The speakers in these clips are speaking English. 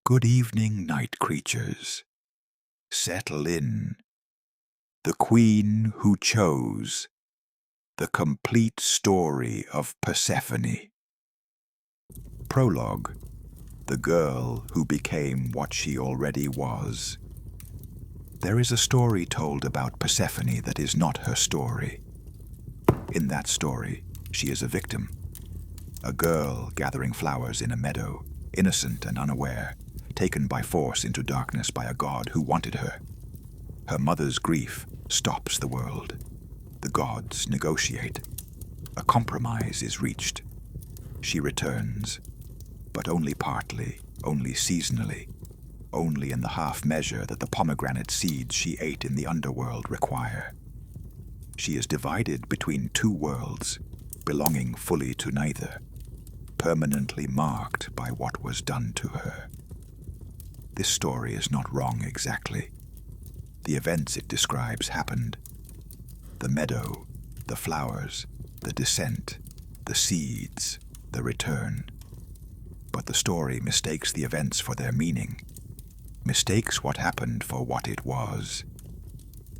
Good evening, night creatures. Settle in. The Queen Who Chose. The Complete Story of Persephone. Prologue. The girl who became what she already was. There is a story told about Persephone that is not her story. In that story, she is a victim. A girl gathering flowers in a meadow, innocent and unaware, taken by force into darkness by a god who wanted her. Her mother's grief stops the world. The gods negotiate. A compromise is reached. She returns, but only partly, only seasonally, only in the half measure that the pomegranate seeds she ate in the underworld require. She is divided between two worlds, belonging fully to neither, permanently marked by what was done to her. This story is not wrong exactly. The events it describes happened. The meadow, the flowers, the descent, the seeds, the return. But the story mistakes the events for their meaning, mistakes what happened for what it was.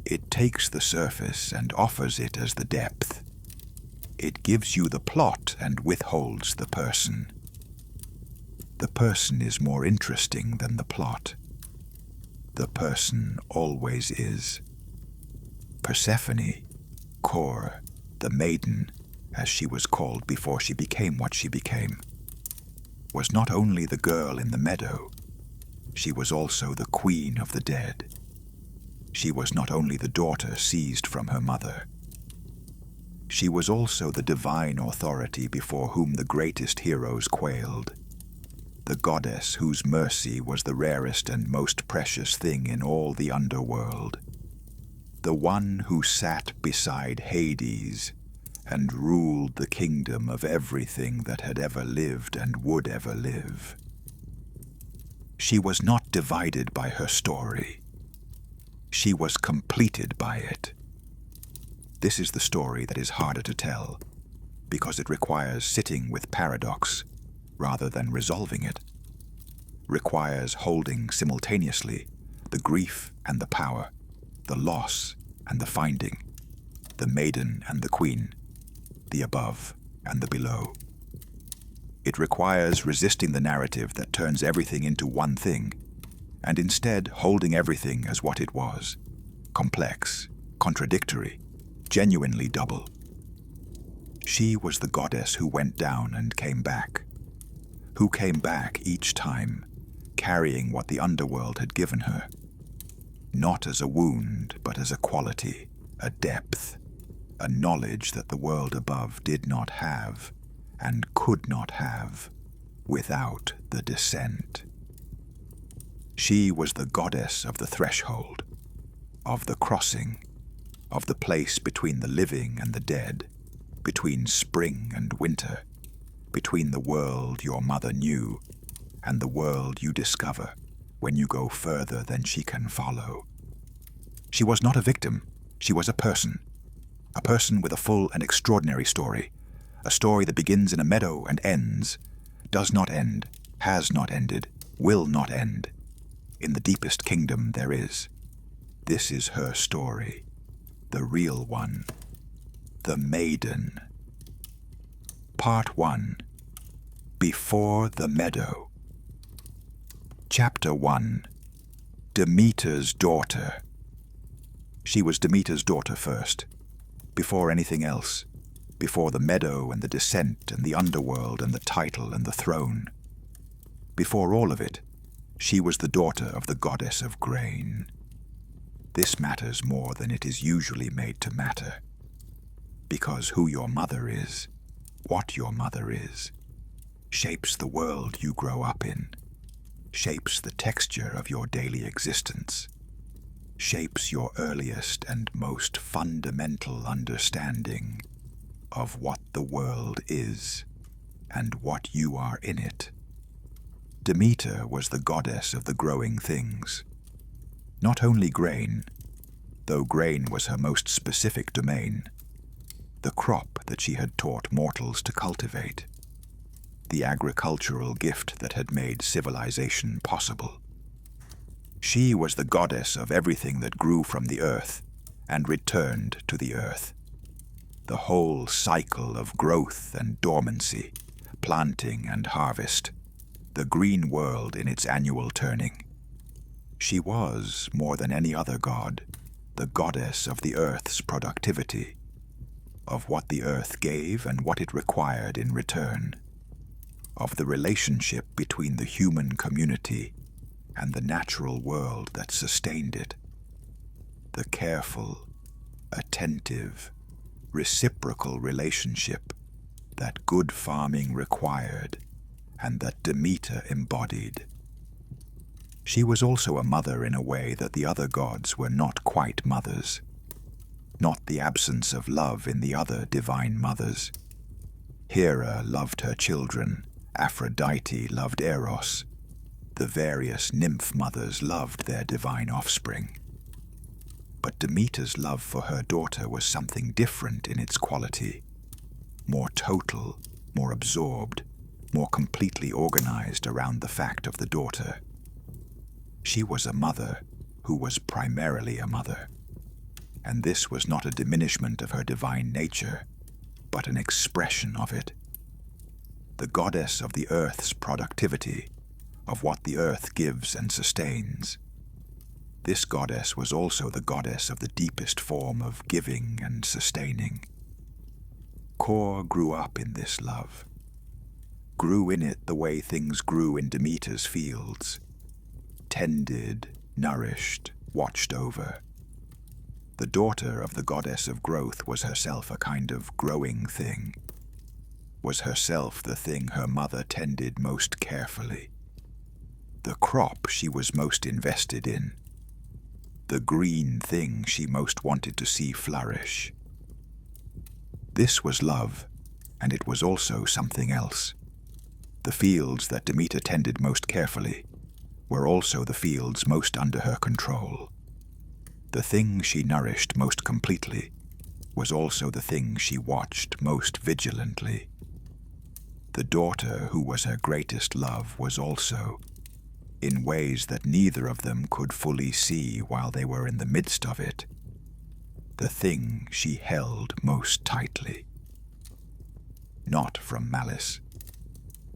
It takes the surface and offers it as the depth. It gives you the plot and withholds the person. The person is more interesting than the plot. The person always is. Persephone, Kor, the maiden, as she was called before she became what she became, was not only the girl in the meadow, she was also the queen of the dead. She was not only the daughter seized from her mother, she was also the divine authority before whom the greatest heroes quailed. The goddess whose mercy was the rarest and most precious thing in all the underworld. The one who sat beside Hades and ruled the kingdom of everything that had ever lived and would ever live. She was not divided by her story. She was completed by it. This is the story that is harder to tell, because it requires sitting with paradox rather than resolving it, requires holding simultaneously the grief and the power, the loss and the finding, the maiden and the queen, the above and the below. It requires resisting the narrative that turns everything into one thing, and instead holding everything as what it was, complex, contradictory, genuinely double. She was the goddess who went down and came back, who came back each time, carrying what the underworld had given her, not as a wound, but as a quality, a depth, a knowledge that the world above did not have and could not have without the descent. She was the goddess of the threshold, of the crossing, of the place between the living and the dead, between spring and winter, between the world your mother knew and the world you discover when you go further than she can follow. She was not a victim, she was a person with a full and extraordinary story, a story that begins in a meadow and ends, does not end, has not ended, will not end, in the deepest kingdom there is. This is her story, the real one, the maiden. Part 1. Before the Meadow. Chapter 1. Demeter's Daughter. She was Demeter's daughter first, before anything else, before the meadow and the descent and the underworld and the title and the throne. Before all of it, she was the daughter of the goddess of grain. This matters more than it is usually made to matter, because who your mother is, what your mother is, shapes the world you grow up in, shapes the texture of your daily existence, shapes your earliest and most fundamental understanding of what the world is and what you are in it. Demeter was the goddess of the growing things. Not only grain, though grain was her most specific domain, the crop that she had taught mortals to cultivate. the agricultural gift that had made civilization possible. She was the goddess of everything that grew from the earth and returned to the earth. The whole cycle of growth and dormancy, planting and harvest, the green world in its annual turning. She was, more than any other god, the goddess of the earth's productivity, of what the earth gave and what it required in return, of the relationship between the human community and the natural world that sustained it, the careful, attentive, reciprocal relationship that good farming required and that Demeter embodied. She was also a mother in a way that the other gods were not quite mothers, not the absence of love in the other divine mothers. Hera loved her children, Aphrodite loved Eros, the various nymph mothers loved their divine offspring. But Demeter's love for her daughter was something different in its quality, more total, more absorbed, more completely organized around the fact of the daughter. She was a mother who was primarily a mother, and this was not a diminishment of her divine nature, but an expression of it. The goddess of the earth's productivity, of what the earth gives and sustains. This goddess was also the goddess of the deepest form of giving and sustaining. Kor grew up in this love, grew in it the way things grew in Demeter's fields, tended, nourished, watched over. The daughter of the goddess of growth was herself a kind of growing thing, was herself the thing her mother tended most carefully, the crop she was most invested in, the green thing she most wanted to see flourish. This was love, and it was also something else. The fields that Demeter tended most carefully were also the fields most under her control. The thing she nourished most completely was also the thing she watched most vigilantly. The daughter who was her greatest love was also, in ways that neither of them could fully see while they were in the midst of it, the thing she held most tightly. Not from malice,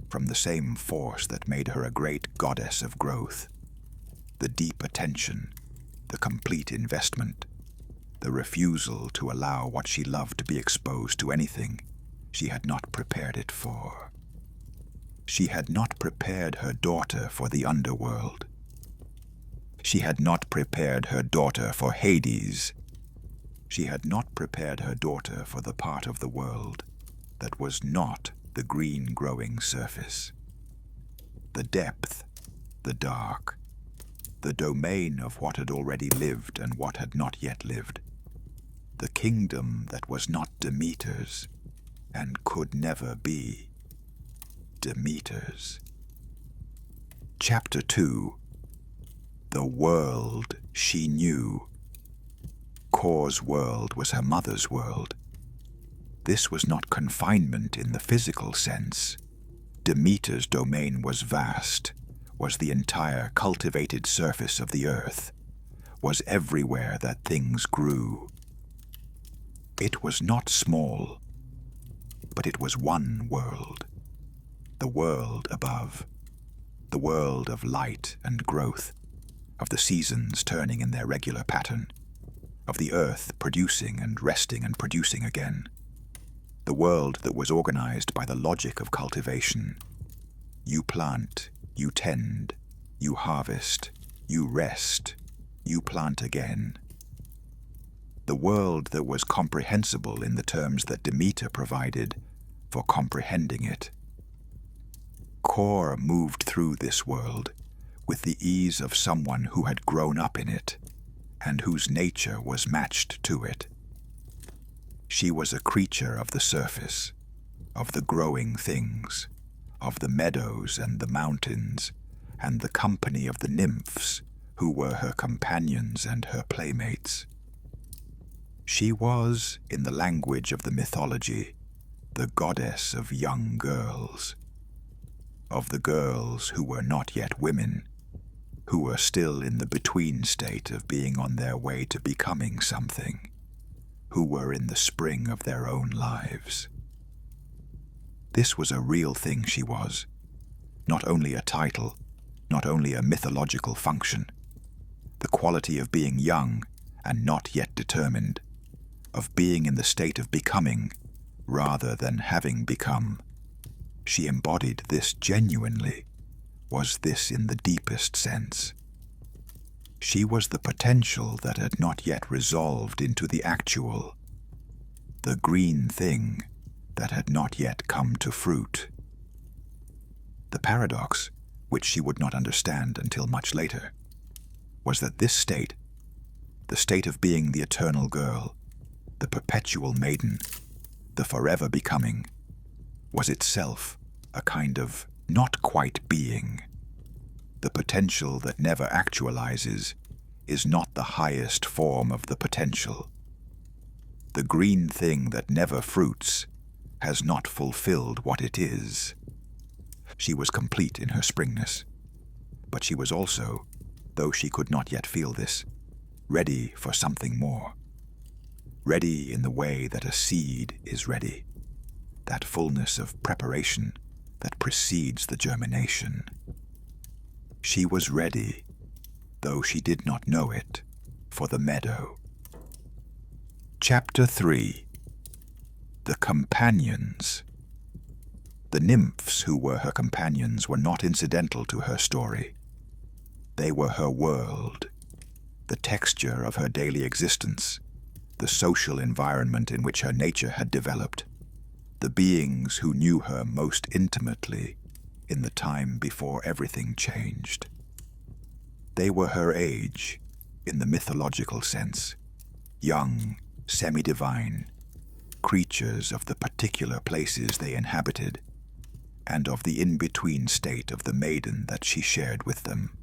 from the same force that made her a great goddess of growth, the deep attention, the complete investment, the refusal to allow what she loved to be exposed to anything she had not prepared it for. She had not prepared her daughter for the Underworld. She had not prepared her daughter for Hades. She had not prepared her daughter for the part of the world that was not the green growing surface. The depth, the dark, the domain of what had already lived and what had not yet lived. The kingdom that was not Demeter's and could never be Demeter's. Chapter 2. The world she knew. Kor's world was her mother's world. This was not confinement in the physical sense. Demeter's domain was vast, was the entire cultivated surface of the earth, was everywhere that things grew. It was not small, but it was one world, the world above, the world of light and growth, of the seasons turning in their regular pattern, of the earth producing and resting and producing again, the world that was organized by the logic of cultivation. You plant, you tend, you harvest, you rest, you plant again. The world that was comprehensible in the terms that Demeter provided for comprehending it. Kor moved through this world with the ease of someone who had grown up in it and whose nature was matched to it. She was a creature of the surface, of the growing things, of the meadows and the mountains, and the company of the nymphs who were her companions and her playmates. She was, in the language of the mythology, the goddess of young girls, of the girls who were not yet women, who were still in the between state of being on their way to becoming something, who were in the spring of their own lives. This was a real thing she was, not only a title, not only a mythological function, the quality of being young and not yet determined, of being in the state of becoming rather than having become. She embodied this genuinely, was this in the deepest sense. She was the potential that had not yet resolved into the actual, the green thing that had not yet come to fruit. The paradox, which she would not understand until much later, was that this state, the state of being the eternal girl, the perpetual maiden, the forever becoming, was itself a kind of not quite being. The potential that never actualizes is not the highest form of the potential. The green thing that never fruits has not fulfilled what it is. She was complete in her springness, but she was also, though she could not yet feel this, ready for something more. Ready in the way that a seed is ready, that fullness of preparation that precedes the germination. She was ready, though she did not know it, for the meadow. Chapter 3. The Companions. The nymphs who were her companions were not incidental to her story. They were her world, the texture of her daily existence, the social environment in which her nature had developed, the beings who knew her most intimately in the time before everything changed. They were her age, in the mythological sense, young, semi-divine, creatures of the particular places they inhabited, and of the in-between state of the maiden that she shared with them.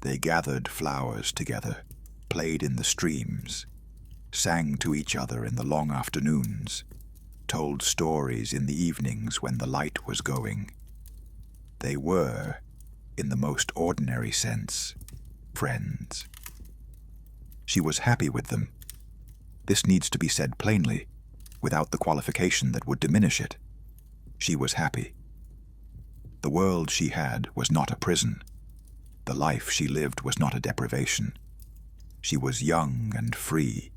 They gathered flowers together, played in the streams, sang to each other in the long afternoons, told stories in the evenings when the light was going. They were, in the most ordinary sense, friends. She was happy with them. This needs to be said plainly, without the qualification that would diminish it. She was happy. The world she had was not a prison. The life she lived was not a deprivation. She was young and free,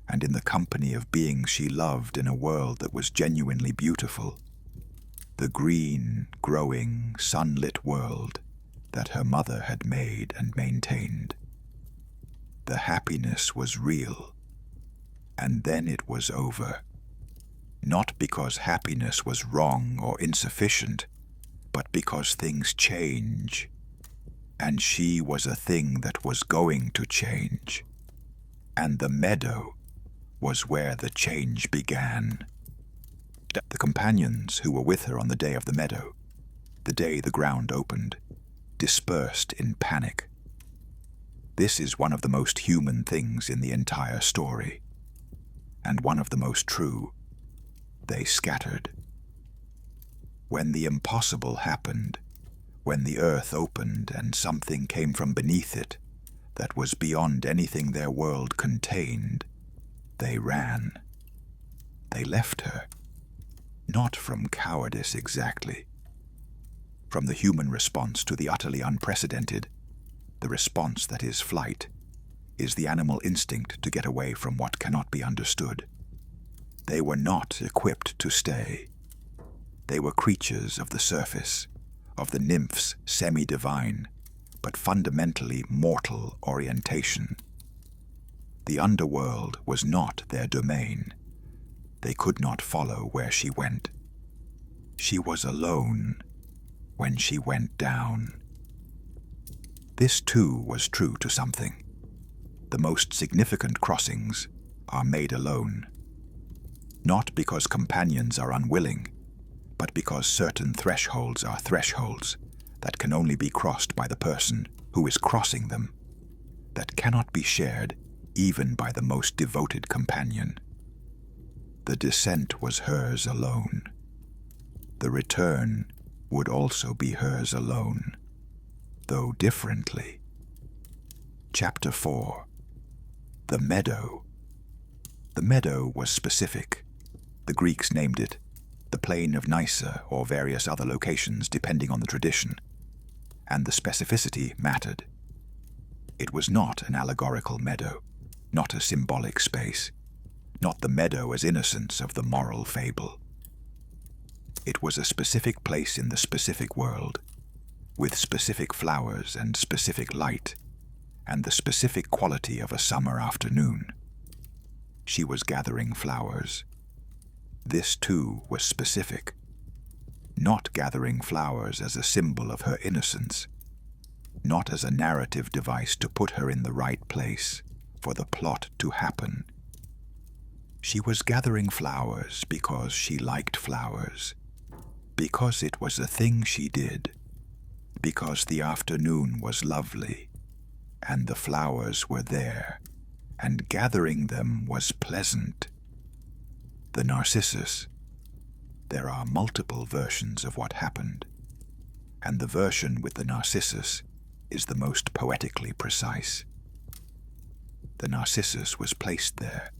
and in the company of beings she loved in a world that was genuinely beautiful. The green, growing, sunlit world that her mother had made and maintained. The happiness was real, and then it was over. Not because happiness was wrong or insufficient, but because things change, and she was a thing that was going to change, and the meadow was where the change began. The companions who were with her on the day of the meadow, the day the ground opened, dispersed in panic. This is one of the most human things in the entire story, and one of the most true. They scattered. When the impossible happened, when the earth opened and something came from beneath it that was beyond anything their world contained, they ran. They left her, not from cowardice exactly. From the human response to the utterly unprecedented, the response that is flight, is the animal instinct to get away from what cannot be understood. They were not equipped to stay. They were creatures of the surface, of the nymph's semi-divine, but fundamentally mortal orientation. The underworld was not their domain. They could not follow where she went. She was alone when she went down. This too was true to something. The most significant crossings are made alone. Not because companions are unwilling, but because certain thresholds are thresholds that can only be crossed by the person who is crossing them, that cannot be shared even by the most devoted companion. The descent was hers alone. The return would also be hers alone, though differently. Chapter 4. The Meadow. The meadow was specific. The Greeks named it the plain of Nysa or various other locations depending on the tradition, and the specificity mattered. It was not an allegorical meadow, not a symbolic space, not the meadow as innocence of the moral fable. It was a specific place in the specific world, with specific flowers and specific light, and the specific quality of a summer afternoon. She was gathering flowers. This too was specific, not gathering flowers as a symbol of her innocence, not as a narrative device to put her in the right place for the plot to happen. She was gathering flowers because she liked flowers, because it was a thing she did, because the afternoon was lovely, and the flowers were there, and gathering them was pleasant. The Narcissus. There are multiple versions of what happened, and the version with the Narcissus is the most poetically precise. The Narcissus was placed there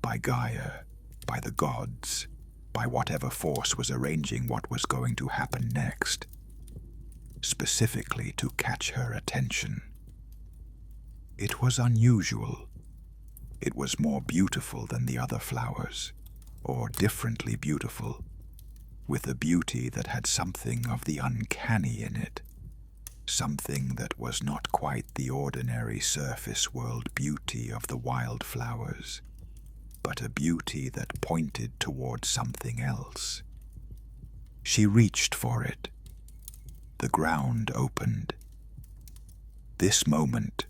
by Gaia, by the gods, by whatever force was arranging what was going to happen next, specifically to catch her attention. It was unusual. It was more beautiful than the other flowers, or differently beautiful, with a beauty that had something of the uncanny in it, something that was not quite the ordinary surface world beauty of the wildflowers, but a beauty that pointed toward something else. She reached for it. The ground opened. This moment,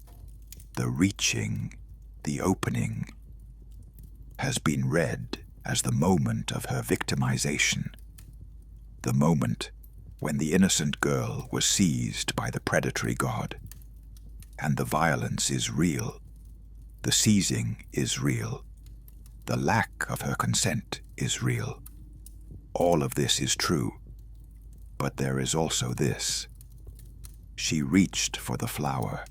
the reaching, the opening, has been read as the moment of her victimization, the moment when the innocent girl was seized by the predatory god. And the violence is real, the seizing is real, the lack of her consent is real. All of this is true, but there is also this. She reached for the flower.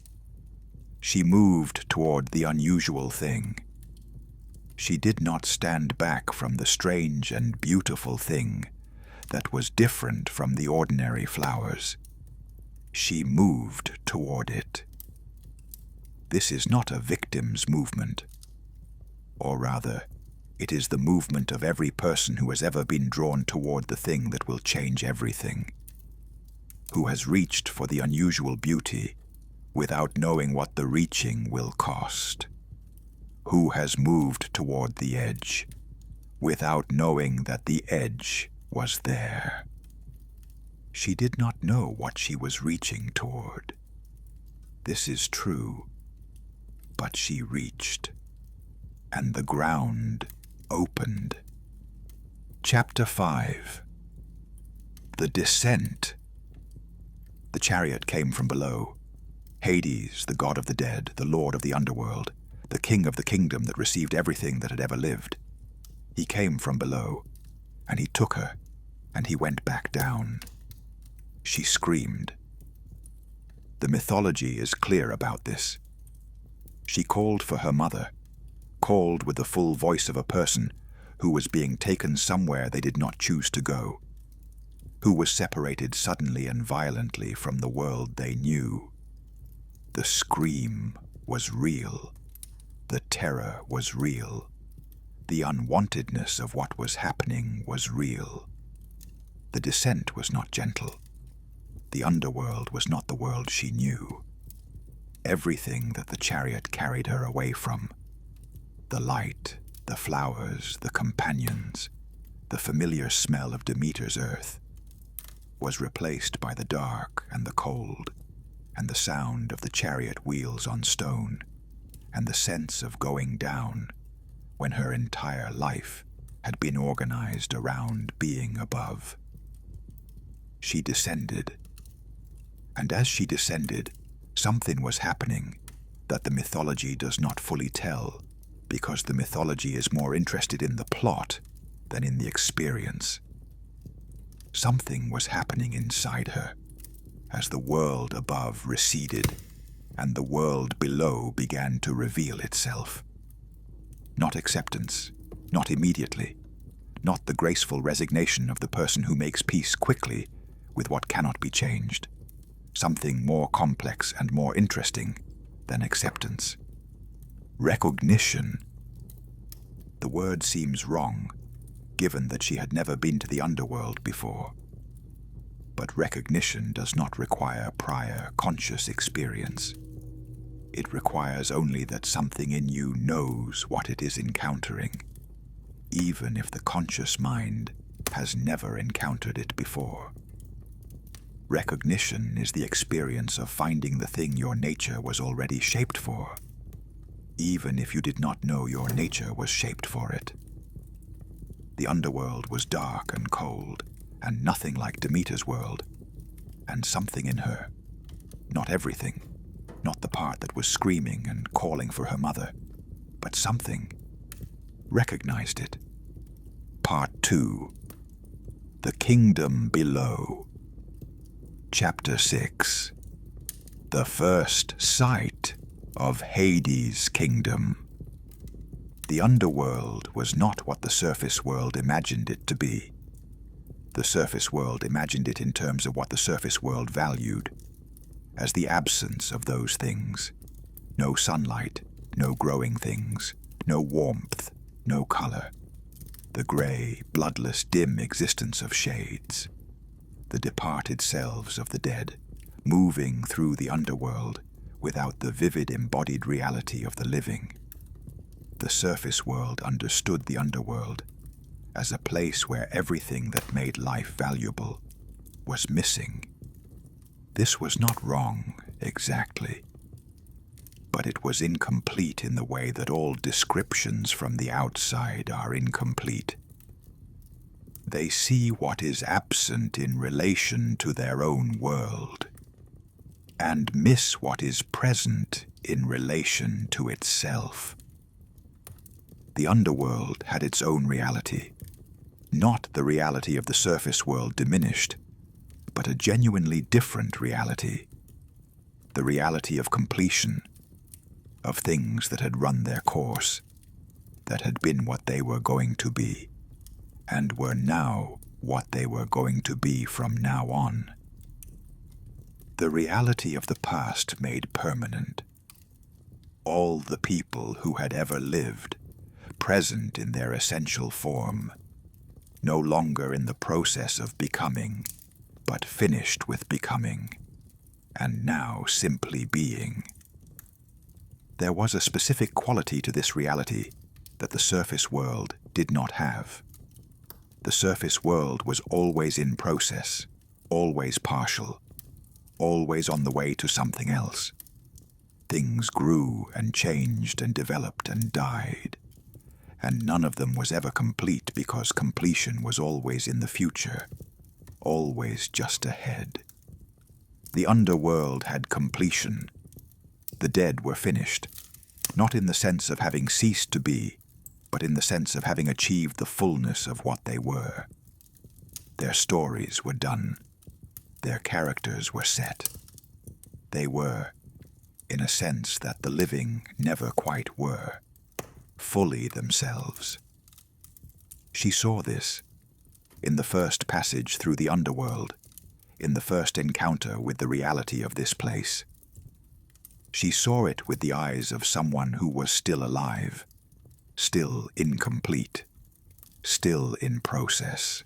She moved toward the unusual thing. She did not stand back from the strange and beautiful thing that was different from the ordinary flowers. She moved toward it. This is not a victim's movement, or rather, it is the movement of every person who has ever been drawn toward the thing that will change everything, who has reached for the unusual beauty without knowing what the reaching will cost, who has moved toward the edge without knowing that the edge was there. She did not know what she was reaching toward. This is true, but she reached, and the ground opened. Chapter 5. The Descent. The chariot came from below. Hades, the god of the dead, the lord of the underworld, the king of the kingdom that received everything that had ever lived. He came from below, and he took her, and he went back down. She screamed. The mythology is clear about this. She called for her mother, called with the full voice of a person who was being taken somewhere they did not choose to go, who was separated suddenly and violently from the world they knew. The scream was real. The terror was real. The unwantedness of what was happening was real. The descent was not gentle. The underworld was not the world she knew. Everything that the chariot carried her away from, the light, the flowers, the companions, the familiar smell of Demeter's earth, was replaced by the dark and the cold, and the sound of the chariot wheels on stone, and the sense of going down, when her entire life had been organized around being above. She descended, and as she descended, something was happening that the mythology does not fully tell, because the mythology is more interested in the plot than in the experience. Something was happening inside her as the world above receded and the world below began to reveal itself. Not acceptance, not immediately, not the graceful resignation of the person who makes peace quickly with what cannot be changed. Something more complex and more interesting than acceptance. Recognition. The word seems wrong, given that she had never been to the underworld before. But recognition does not require prior conscious experience. It requires only that something in you knows what it is encountering, even if the conscious mind has never encountered it before. Recognition is the experience of finding the thing your nature was already shaped for, even if you did not know your nature was shaped for it. The underworld was dark and cold, and nothing like Demeter's world, and something in her, not everything, not the part that was screaming and calling for her mother, but something, recognized it. Part 2. The Kingdom Below. Chapter 6. The First Sight of Hades' Kingdom. The underworld was not what the surface world imagined it to be. The surface world imagined it in terms of what the surface world valued, as the absence of those things. No sunlight, no growing things, no warmth, no color. The gray, bloodless, dim existence of shades. The departed selves of the dead, moving through the underworld without the vivid embodied reality of the living. The surface world understood the underworld as a place where everything that made life valuable was missing. This was not wrong, exactly, but it was incomplete in the way that all descriptions from the outside are incomplete. They see what is absent in relation to their own world, and miss what is present in relation to itself. The underworld had its own reality, not the reality of the surface world diminished, but a genuinely different reality, the reality of completion, of things that had run their course, that had been what they were going to be, and were now what they were going to be from now on. The reality of the past made permanent. All the people who had ever lived, present in their essential form, no longer in the process of becoming, but finished with becoming, and now simply being. There was a specific quality to this reality that the surface world did not have. The surface world was always in process, always partial, always on the way to something else. Things grew and changed and developed and died, and none of them was ever complete because completion was always in the future, always just ahead. The underworld had completion. The dead were finished, not in the sense of having ceased to be, but in the sense of having achieved the fullness of what they were. Their stories were done. Their characters were set. They were, in a sense that the living never quite were, fully themselves. She saw this in the first passage through the underworld, in the first encounter with the reality of this place. She saw it with the eyes of someone who was still alive, still incomplete, still in process.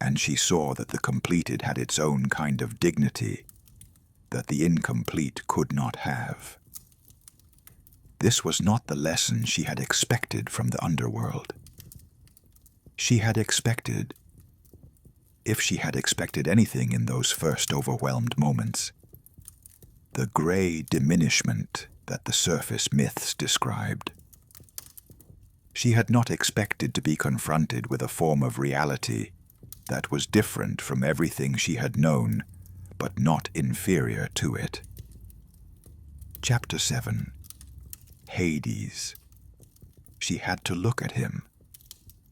And she saw that the completed had its own kind of dignity that the incomplete could not have. This was not the lesson she had expected from the underworld. She had expected, if she had expected anything in those first overwhelmed moments, the gray diminishment that the surface myths described. She had not expected to be confronted with a form of reality that was different from everything she had known, but not inferior to it. Chapter 7. Hades. She had to look at him.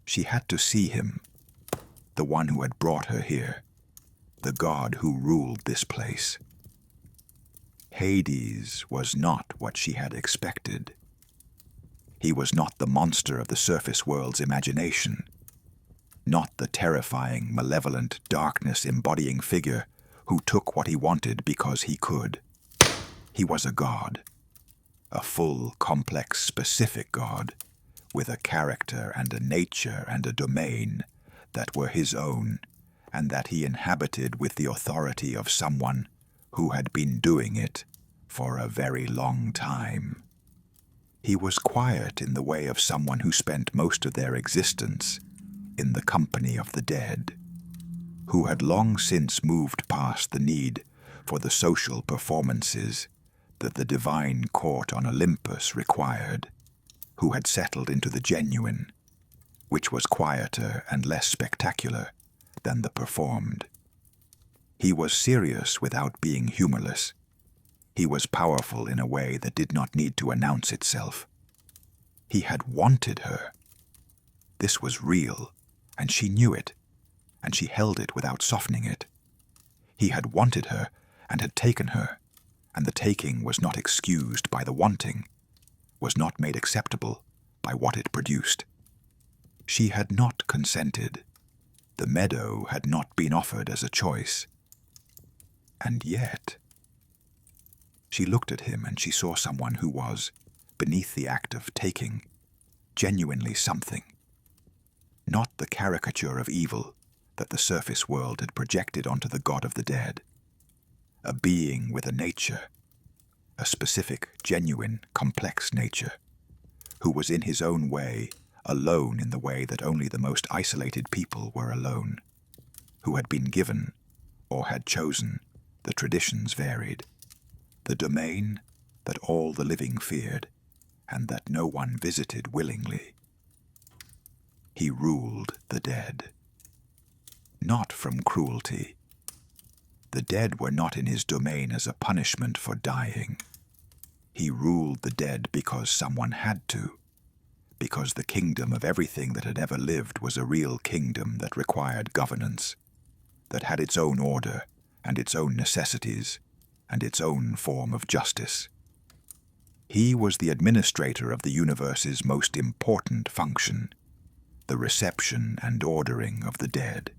She had to see him. the one who had brought her here, the god who ruled this place. Hades was not what she had expected. He was not the monster of the surface world's imagination, not the terrifying, malevolent, darkness-embodying figure who took what he wanted because he could. He was a god, a full, complex, specific god, with a character and a nature and a domain that were his own, and that he inhabited with the authority of someone who had been doing it for a very long time. He was quiet in the way of someone who spent most of their existence in the company of the dead, who had long since moved past the need for the social performances that the divine court on Olympus required, who had settled into the genuine, which was quieter and less spectacular than the performed. He was serious without being humorless. He was powerful in a way that did not need to announce itself. He had wanted her. This was real, and she knew it, and she held it without softening it. He had wanted her and had taken her, and the taking was not excused by the wanting, was not made acceptable by what it produced. She had not consented. The meadow had not been offered as a choice. And yet, she looked at him and she saw someone who was, beneath the act of taking, genuinely something. Not the caricature of evil that the surface world had projected onto the god of the dead. A being with a nature, a specific, genuine, complex nature, who was in his own way, alone in the way that only the most isolated people were alone, who had been given, or had chosen, the traditions varied, the domain that all the living feared, and that no one visited willingly. He ruled the dead. Not from cruelty. The dead were not in his domain as a punishment for dying. He ruled the dead because someone had to, because the kingdom of everything that had ever lived was a real kingdom that required governance, that had its own order and its own necessities and its own form of justice. He was the administrator of the universe's most important function, the reception and ordering of the dead.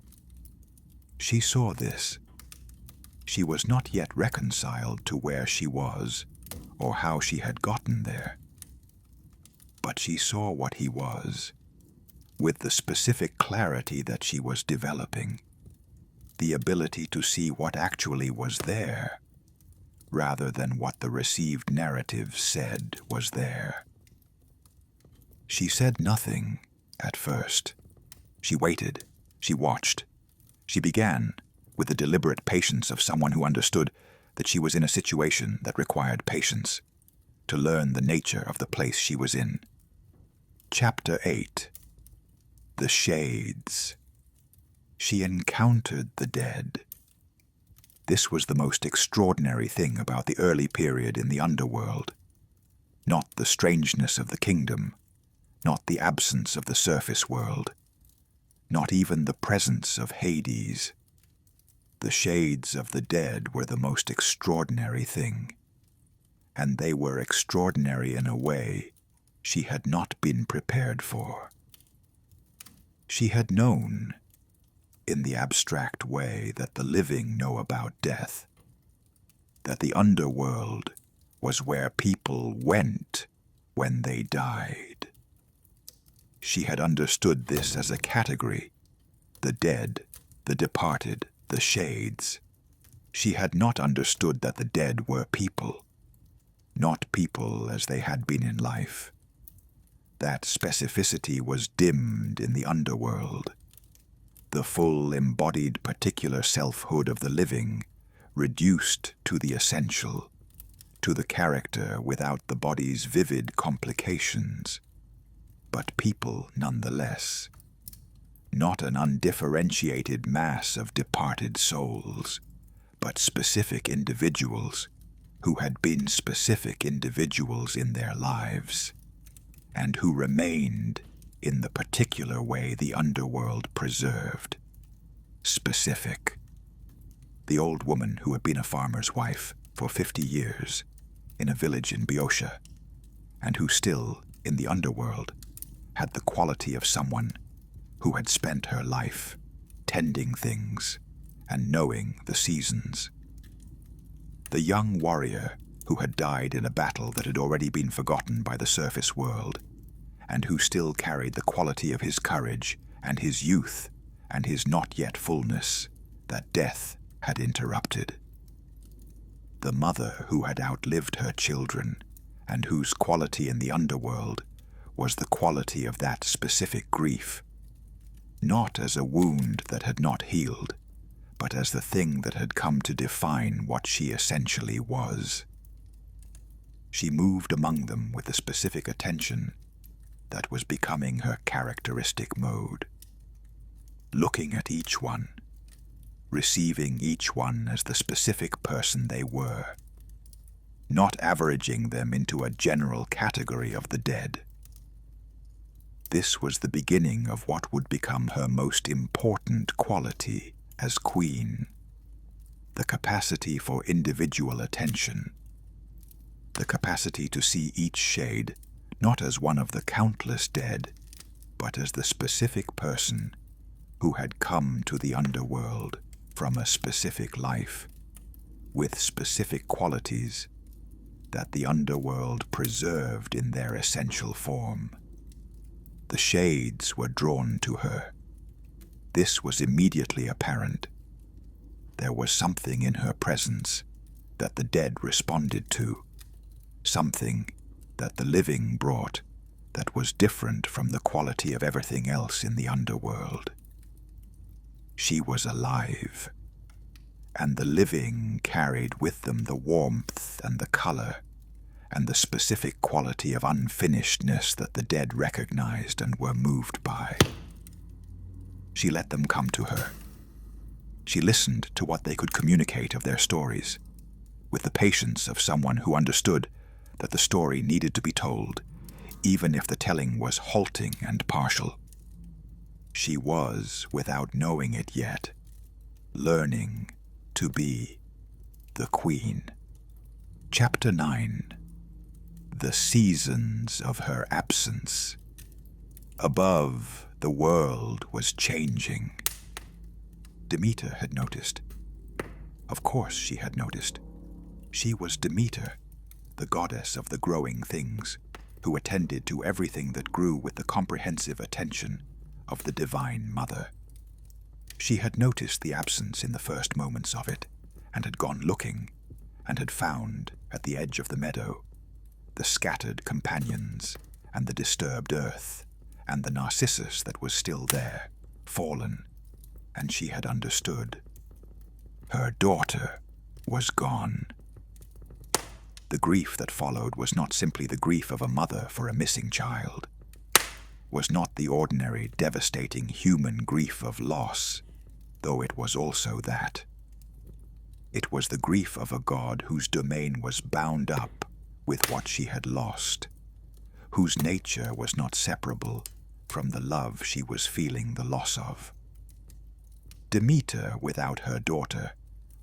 She saw this. She was not yet reconciled to where she was or how she had gotten there. But she saw what he was, with the specific clarity that she was developing, the ability to see what actually was there, rather than what the received narrative said was there. She said nothing at first. She waited. She watched. She began, with the deliberate patience of someone who understood that she was in a situation that required patience, to learn the nature of the place she was in. Chapter 8. The Shades. She encountered the dead. This was the most extraordinary thing about the early period in the Underworld. Not the strangeness of the kingdom, not the absence of the surface world, not even the presence of Hades. The shades of the dead were the most extraordinary thing, and they were extraordinary in a way she had not been prepared for. She had known, in the abstract way that the living know about death, that the underworld was where people went when they died. She had understood this as a category, the dead, the departed, the shades. She had not understood that the dead were people, not people as they had been in life. That specificity was dimmed in the underworld. The full embodied particular selfhood of the living reduced to the essential, to the character without the body's vivid complications, but people nonetheless. Not an undifferentiated mass of departed souls, but specific individuals who had been specific individuals in their lives, and who remained in the particular way the underworld preserved, specific. The old woman who had been a farmer's wife for 50 years in a village in Boeotia, and who still, in the underworld, had the quality of someone who had spent her life tending things and knowing the seasons. The young warrior who had died in a battle that had already been forgotten by the surface world, and who still carried the quality of his courage and his youth and his not-yet fullness that death had interrupted. The mother who had outlived her children and whose quality in the underworld was the quality of that specific grief, not as a wound that had not healed, but as the thing that had come to define what she essentially was. She moved among them with a specific attention that was becoming her characteristic mode, looking at each one, receiving each one as the specific person they were, not averaging them into a general category of the dead. This was the beginning of what would become her most important quality as queen, the capacity for individual attention, the capacity to see each shade not as one of the countless dead, but as the specific person who had come to the underworld from a specific life, with specific qualities that the underworld preserved in their essential form. The shades were drawn to her. This was immediately apparent. There was something in her presence that the dead responded to, something that the living brought that was different from the quality of everything else in the underworld. She was alive, and the living carried with them the warmth and the color and the specific quality of unfinishedness that the dead recognized and were moved by. She let them come to her. She listened to what they could communicate of their stories, with the patience of someone who understood that the story needed to be told, even if the telling was halting and partial. She was, without knowing it yet, learning to be the queen. Chapter 9. The Seasons of Her Absence. Above, the world was changing. Demeter had noticed. Of course she had noticed. She was Demeter, the goddess of the growing things, who attended to everything that grew with the comprehensive attention of the Divine Mother. She had noticed the absence in the first moments of it, and had gone looking, and had found, at the edge of the meadow, the scattered companions, and the disturbed earth, and the narcissus that was still there, fallen, and she had understood. Her daughter was gone. The grief that followed was not simply the grief of a mother for a missing child, was not the ordinary, devastating human grief of loss, though it was also that. It was the grief of a god whose domain was bound up with what she had lost, whose nature was not separable from the love she was feeling the loss of. Demeter without her daughter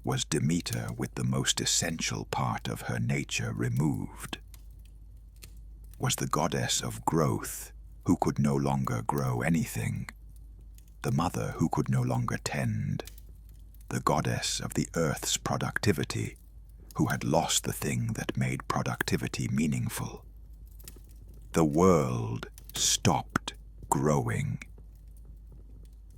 was Demeter with the most essential part of her nature removed. Was the goddess of growth who could no longer grow anything, the mother who could no longer tend, the goddess of the earth's productivity who had lost the thing that made productivity meaningful. The world stopped growing.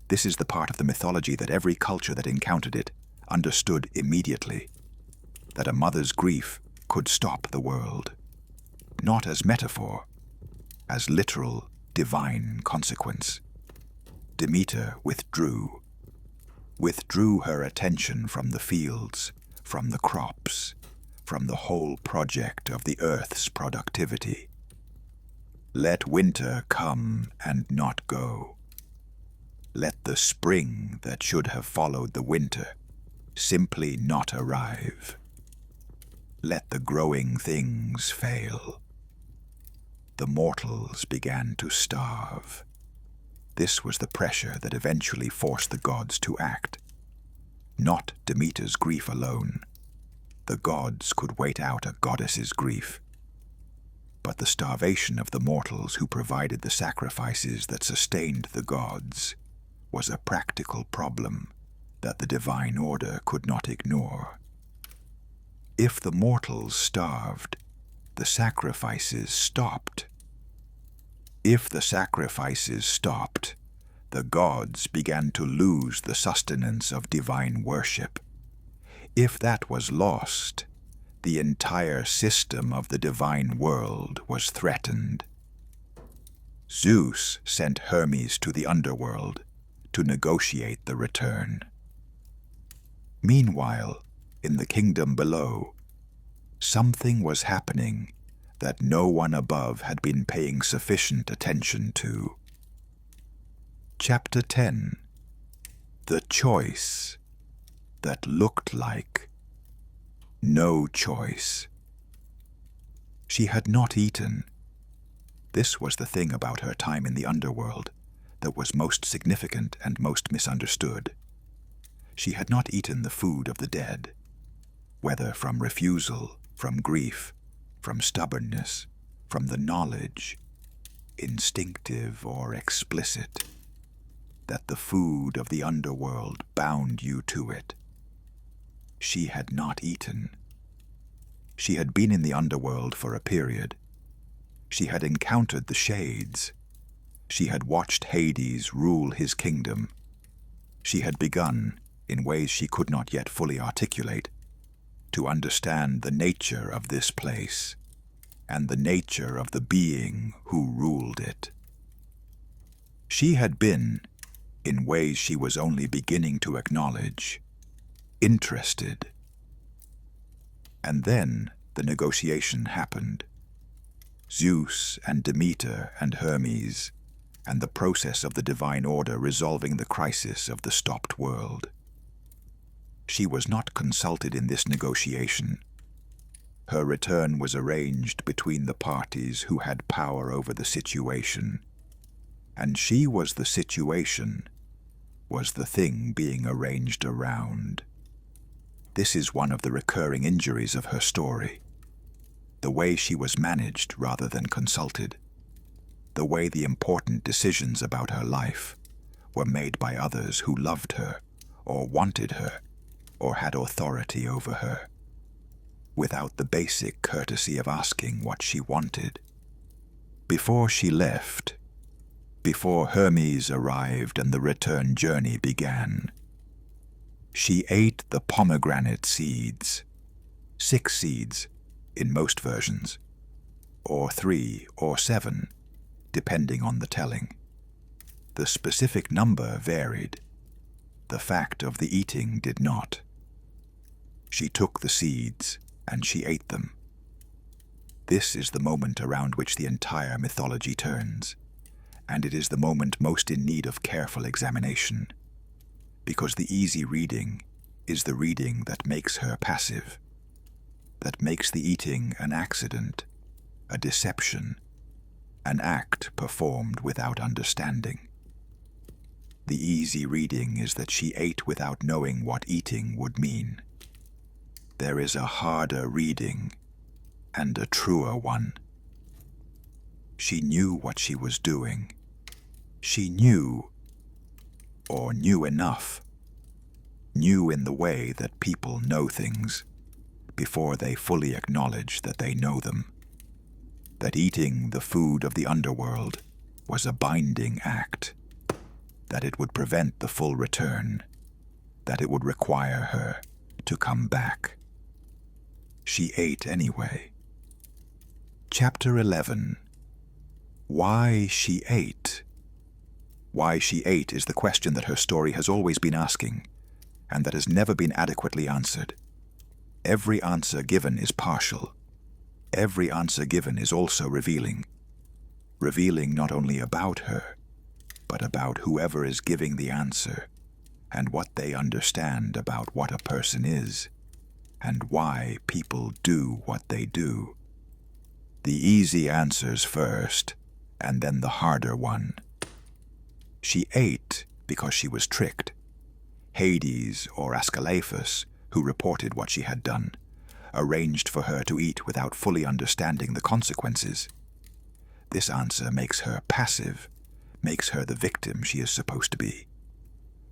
This is the part of the mythology that every culture that encountered it understood immediately, that a mother's grief could stop the world, not as metaphor, as literal divine consequence. Demeter withdrew her attention from the fields, from the crops, from the whole project of the earth's productivity. Let winter come and not go. Let the spring that should have followed the winter simply not arrive. Let the growing things fail. The mortals began to starve. This was the pressure that eventually forced the gods to act. Not Demeter's grief alone. The gods could wait out a goddess's grief. But the starvation of the mortals who provided the sacrifices that sustained the gods was a practical problem that the divine order could not ignore. If the mortals starved, the sacrifices stopped. If the sacrifices stopped, the gods began to lose the sustenance of divine worship. If that was lost, the entire system of the divine world was threatened. Zeus sent Hermes to the underworld to negotiate the return. Meanwhile, in the kingdom below, something was happening that no one above had been paying sufficient attention to. Chapter 10. The choice that looked like no choice. She had not eaten. This was the thing about her time in the underworld that was most significant and most misunderstood. She had not eaten the food of the dead, whether from refusal, from grief, from stubbornness, from the knowledge, instinctive or explicit, that the food of the underworld bound you to it. She had not eaten. She had been in the underworld for a period. She had encountered the shades. She had watched Hades rule his kingdom. She had begun, in ways she could not yet fully articulate, to understand the nature of this place and the nature of the being who ruled it. She had been, in ways she was only beginning to acknowledge, interested. And then the negotiation happened. Zeus and Demeter and Hermes, and the process of the divine order resolving the crisis of the stopped world. She was not consulted in this negotiation. Her return was arranged between the parties who had power over the situation, and she was the situation, was the thing being arranged around. This is one of the recurring injuries of her story. The way she was managed rather than consulted. The way the important decisions about her life were made by others who loved her, or wanted her, or had authority over her, without the basic courtesy of asking what she wanted. Before she left, before Hermes arrived and the return journey began, she ate the pomegranate seeds, 6 seeds in most versions, or 3 or 7, depending on the telling. The specific number varied. The fact of the eating did not. She took the seeds and she ate them. This is the moment around which the entire mythology turns, and it is the moment most in need of careful examination, because the easy reading is the reading that makes her passive, that makes the eating an accident, a deception, an act performed without understanding. The easy reading is that she ate without knowing what eating would mean. There is a harder reading and a truer one. She knew what she was doing. She knew, or knew enough, knew in the way that people know things before they fully acknowledge that they know them, that eating the food of the underworld was a binding act, that it would prevent the full return, that it would require her to come back. She ate anyway. Chapter 11. Why she ate. Why she ate is the question that her story has always been asking, and that has never been adequately answered. Every answer given is partial. Every answer given is also revealing. Revealing not only about her, but about whoever is giving the answer, and what they understand about what a person is, and why people do what they do. The easy answers first, and then the harder one. She ate because she was tricked. Hades, or Asclepius, who reported what she had done, arranged for her to eat without fully understanding the consequences. This answer makes her passive, makes her the victim she is supposed to be,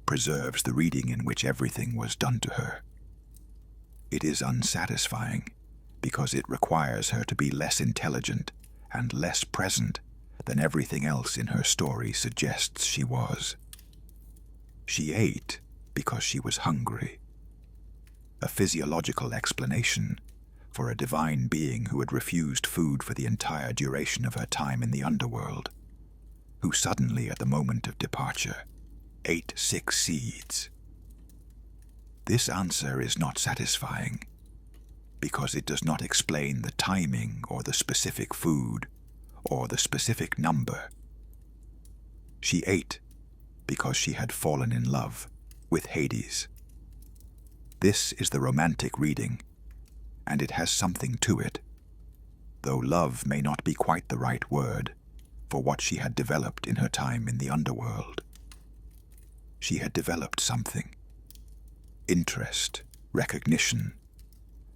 preserves the reading in which everything was done to her. It is unsatisfying because it requires her to be less intelligent and less present than everything else in her story suggests she was. She ate because she was hungry. A physiological explanation for a divine being who had refused food for the entire duration of her time in the underworld, who suddenly, at the moment of departure, ate 6 seeds. This answer is not satisfying because it does not explain the timing or the specific food or the specific number. She ate because she had fallen in love with Hades. This is the romantic reading, and it has something to it, though love may not be quite the right word for what she had developed in her time in the underworld. She had developed something: interest, recognition,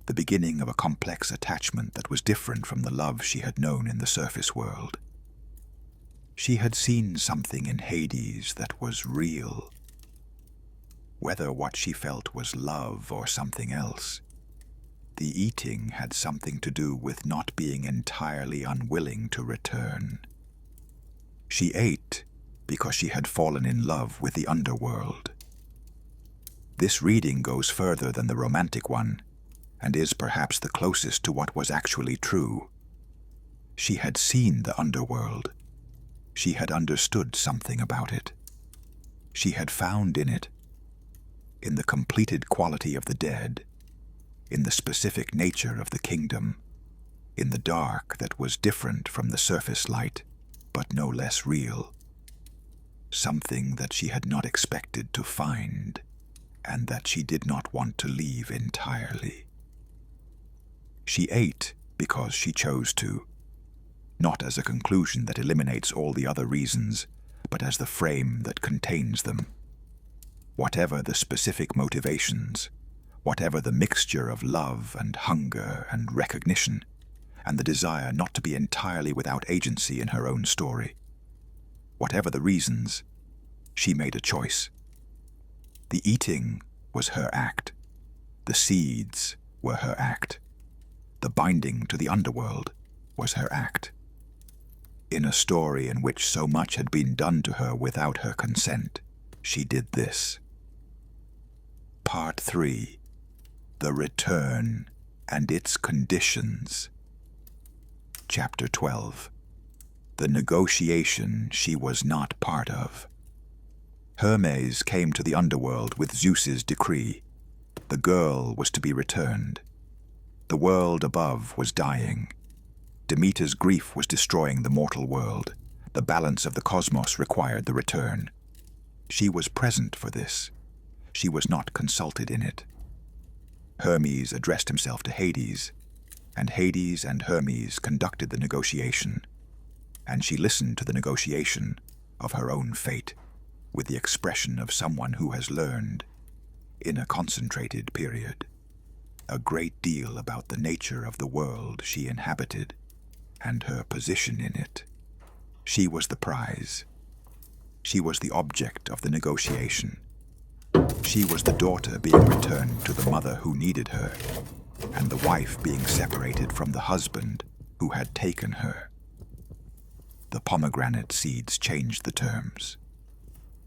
the beginning of a complex attachment that was different from the love she had known in the surface world. She had seen something in Hades that was real. Whether what she felt was love or something else, the eating had something to do with not being entirely unwilling to return. She ate because she had fallen in love with the underworld. This reading goes further than the romantic one, and is perhaps the closest to what was actually true. She had seen the underworld. She had understood something about it. She had found in it, in the completed quality of the dead, in the specific nature of the kingdom, in the dark that was different from the surface light, but no less real, something that she had not expected to find, and that she did not want to leave entirely. She ate because she chose to, not as a conclusion that eliminates all the other reasons, but as the frame that contains them. Whatever the specific motivations, whatever the mixture of love and hunger and recognition, and the desire not to be entirely without agency in her own story, whatever the reasons, she made a choice. The eating was her act. The seeds were her act. The binding to the underworld was her act. In a story in which so much had been done to her without her consent, she did this. Part 3. The Return and Its Conditions. Chapter 12. The Negotiation She Was Not Part of. Hermes came to the underworld with Zeus's decree. The girl was to be returned. The world above was dying. Demeter's grief was destroying the mortal world. The balance of the cosmos required the return. She was present for this. She was not consulted in it. Hermes addressed himself to Hades, and Hades and Hermes conducted the negotiation, and she listened to the negotiation of her own fate with the expression of someone who has learned, in a concentrated period, a great deal about the nature of the world she inhabited and her position in it. She was the prize. She was the object of the negotiation. She was the daughter being returned to the mother who needed her, and the wife being separated from the husband who had taken her. The pomegranate seeds changed the terms.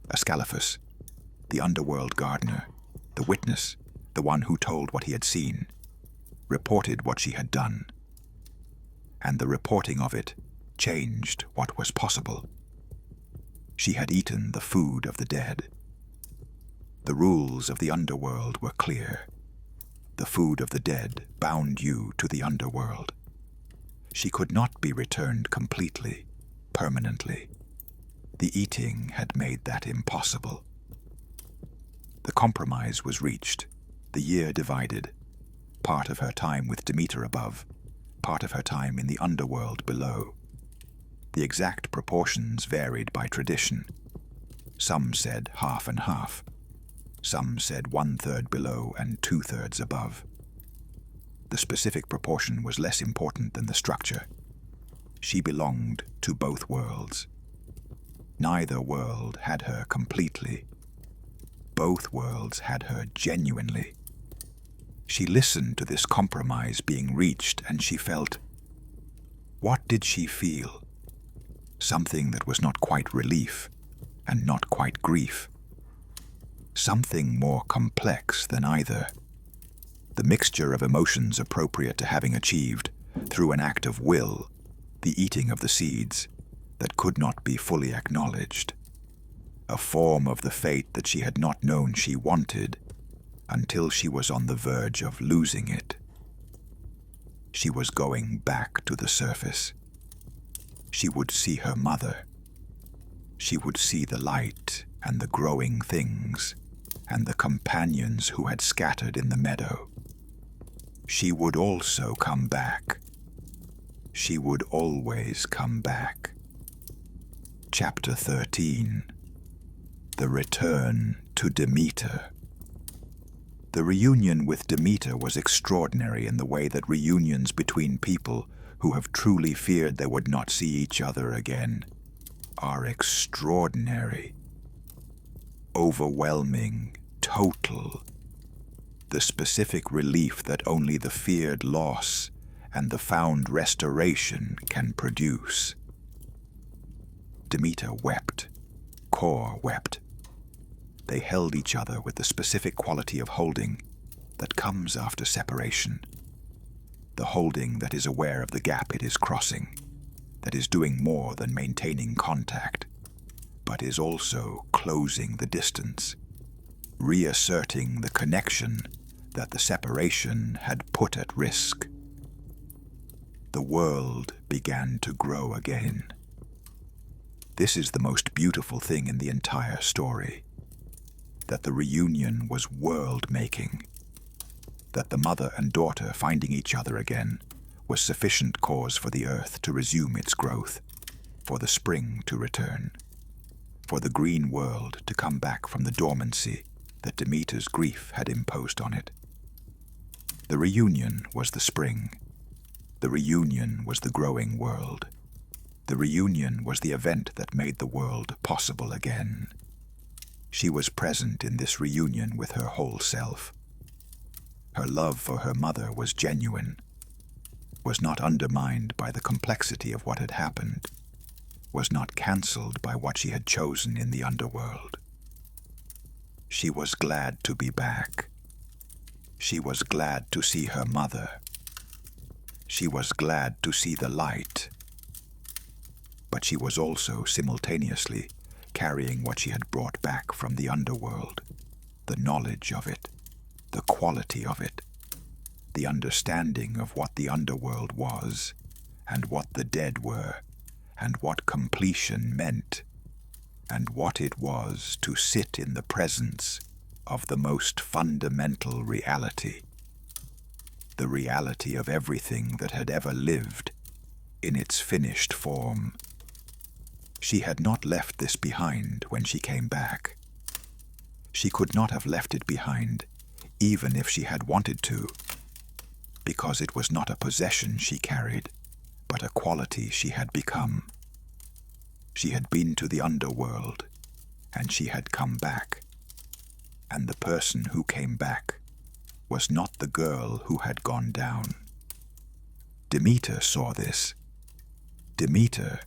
Asclepius, the underworld gardener, the witness, the one who told what he had seen, reported what she had done. And the reporting of it changed what was possible. She had eaten the food of the dead. The rules of the underworld were clear. The food of the dead bound you to the underworld. She could not be returned completely, permanently. The eating had made that impossible. The compromise was reached, the year divided, part of her time with Demeter above, part of her time in the underworld below. The exact proportions varied by tradition. Some said half and half. Some said 1/3 below and 2/3 above. The specific proportion was less important than the structure. She belonged to both worlds. Neither world had her completely. Both worlds had her genuinely. She listened to this compromise being reached, and she felt... What did she feel? Something that was not quite relief, and not quite grief. Something more complex than either. The mixture of emotions appropriate to having achieved, through an act of will, the eating of the seeds that could not be fully acknowledged. A form of the fate that she had not known she wanted until she was on the verge of losing it. She was going back to the surface. She would see her mother. She would see the light and the growing things and the companions who had scattered in the meadow. She would also come back. She would always come back. Chapter 13. The Return to Demeter. The reunion with Demeter was extraordinary in the way that reunions between people who have truly feared they would not see each other again are extraordinary. Overwhelming, total. The specific relief that only the feared loss and the found restoration can produce. Demeter wept. Kor wept. They held each other with the specific quality of holding that comes after separation. The holding that is aware of the gap it is crossing, that is doing more than maintaining contact, but is also closing the distance, reasserting the connection that the separation had put at risk. The world began to grow again. This is the most beautiful thing in the entire story. That the reunion was world-making. That the mother and daughter finding each other again was sufficient cause for the earth to resume its growth, for the spring to return, for the green world to come back from the dormancy that Demeter's grief had imposed on it. The reunion was the spring. The reunion was the growing world. The reunion was the event that made the world possible again. She was present in this reunion with her whole self. Her love for her mother was genuine, was not undermined by the complexity of what had happened, was not cancelled by what she had chosen in the underworld. She was glad to be back. She was glad to see her mother. She was glad to see the light. But she was also simultaneously carrying what she had brought back from the underworld, the knowledge of it, the quality of it, the understanding of what the underworld was, and what the dead were, and what completion meant, and what it was to sit in the presence of the most fundamental reality, the reality of everything that had ever lived in its finished form. She had not left this behind when she came back. She could not have left it behind, even if she had wanted to, because it was not a possession she carried, but a quality she had become. She had been to the underworld, and she had come back. And the person who came back was not the girl who had gone down. Demeter saw this. Demeter,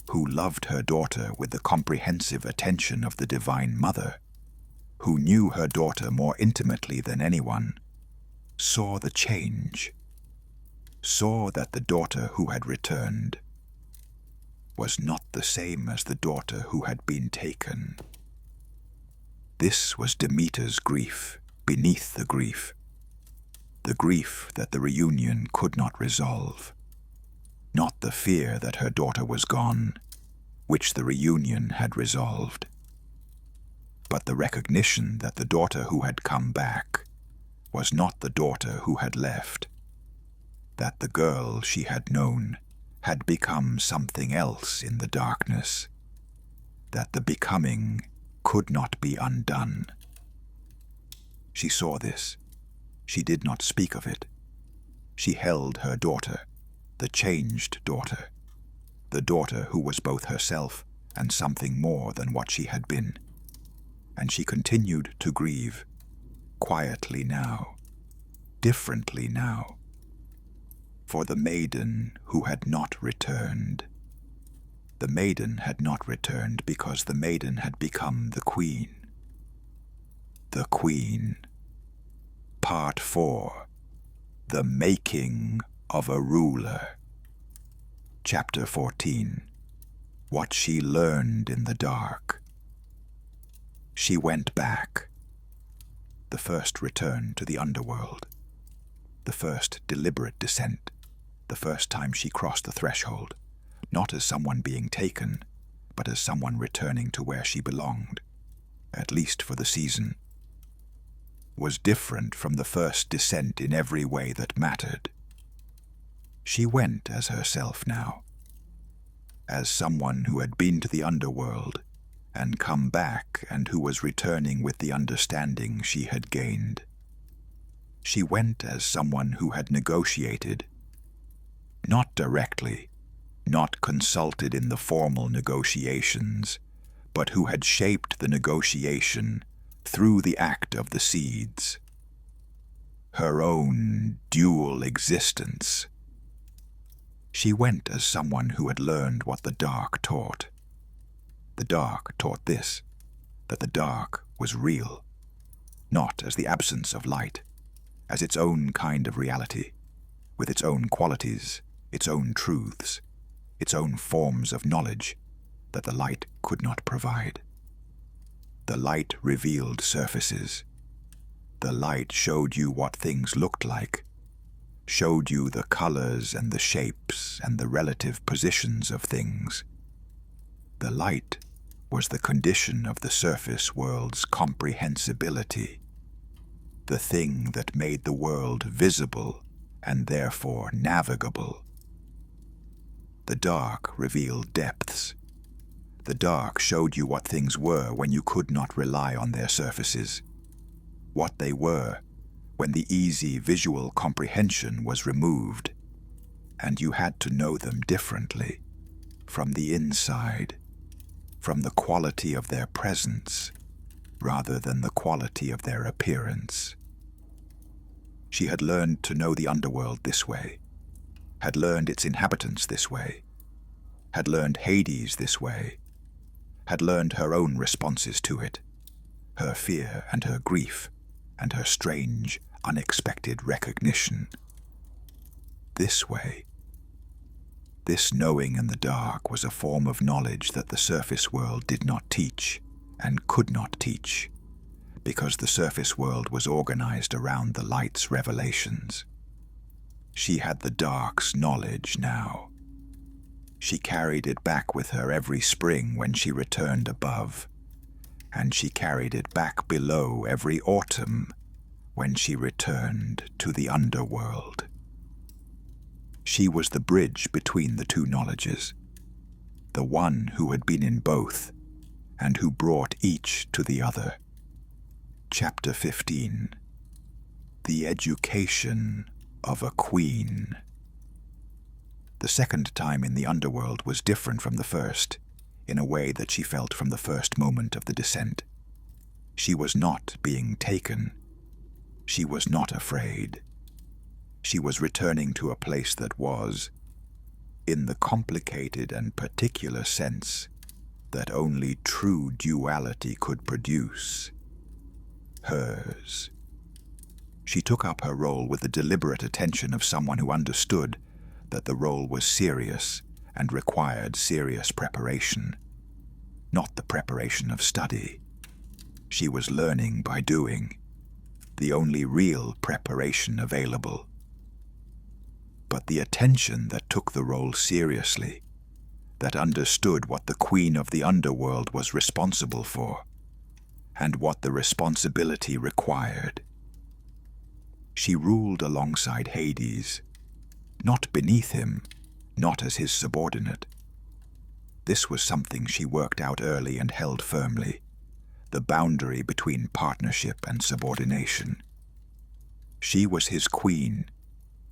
who loved her daughter with the comprehensive attention of the Divine Mother, who knew her daughter more intimately than anyone, saw the change, saw that the daughter who had returned was not the same as the daughter who had been taken. This was Demeter's grief beneath the grief that the reunion could not resolve. Not the fear that her daughter was gone, which the reunion had resolved, but the recognition that the daughter who had come back was not the daughter who had left, that the girl she had known had become something else in the darkness, that the becoming could not be undone. She saw this. She did not speak of it. She held her daughter, the changed daughter, the daughter who was both herself and something more than what she had been. And she continued to grieve, quietly now, differently now, for the maiden who had not returned. The maiden had not returned because the maiden had become the queen. The Queen. Part 4. The Making of a Ruler. Chapter 14. What she learned in the dark. She went back. The first return to the underworld. The first deliberate descent. The first time she crossed the threshold, not as someone being taken, but as someone returning to where she belonged, at least for the season, was different from the first descent in every way that mattered. She went as herself now, as someone who had been to the underworld and come back and who was returning with the understanding she had gained. She went as someone who had negotiated, not directly, not consulted in the formal negotiations, but who had shaped the negotiation through the act of the seeds. Her own dual existence. She went as someone who had learned what the dark taught. The dark taught this, that the dark was real, not as the absence of light, as its own kind of reality, with its own qualities, its own truths, its own forms of knowledge that the light could not provide. The light revealed surfaces. The light showed you what things looked like, showed you the colors and the shapes and the relative positions of things. The light was the condition of the surface world's comprehensibility, the thing that made the world visible and therefore navigable. The dark revealed depths. The dark showed you what things were when you could not rely on their surfaces, what they were when the easy visual comprehension was removed, and you had to know them differently, from the inside, from the quality of their presence, rather than the quality of their appearance. She had learned to know the underworld this way, had learned its inhabitants this way, had learned Hades this way, had learned her own responses to it, her fear and her grief, and her strange, unexpected recognition. This way. This knowing in the dark was a form of knowledge that the surface world did not teach, and could not teach, because the surface world was organized around the light's revelations. She had the dark's knowledge now. She carried it back with her every spring when she returned above, and she carried it back below every autumn when she returned to the underworld. She was the bridge between the two knowledges, the one who had been in both, and who brought each to the other. Chapter 15. The Education of a Queen. The second time in the underworld was different from the first, in a way that she felt from the first moment of the descent. She was not being taken. She was not afraid. She was returning to a place that was, in the complicated and particular sense that only true duality could produce, hers. She took up her role with the deliberate attention of someone who understood that the role was serious and required serious preparation, not the preparation of study. She was learning by doing, the only real preparation available. But the attention that took the role seriously, that understood what the Queen of the Underworld was responsible for, and what the responsibility required. She ruled alongside Hades, not beneath him, not as his subordinate. This was something she worked out early and held firmly, the boundary between partnership and subordination. She was his queen,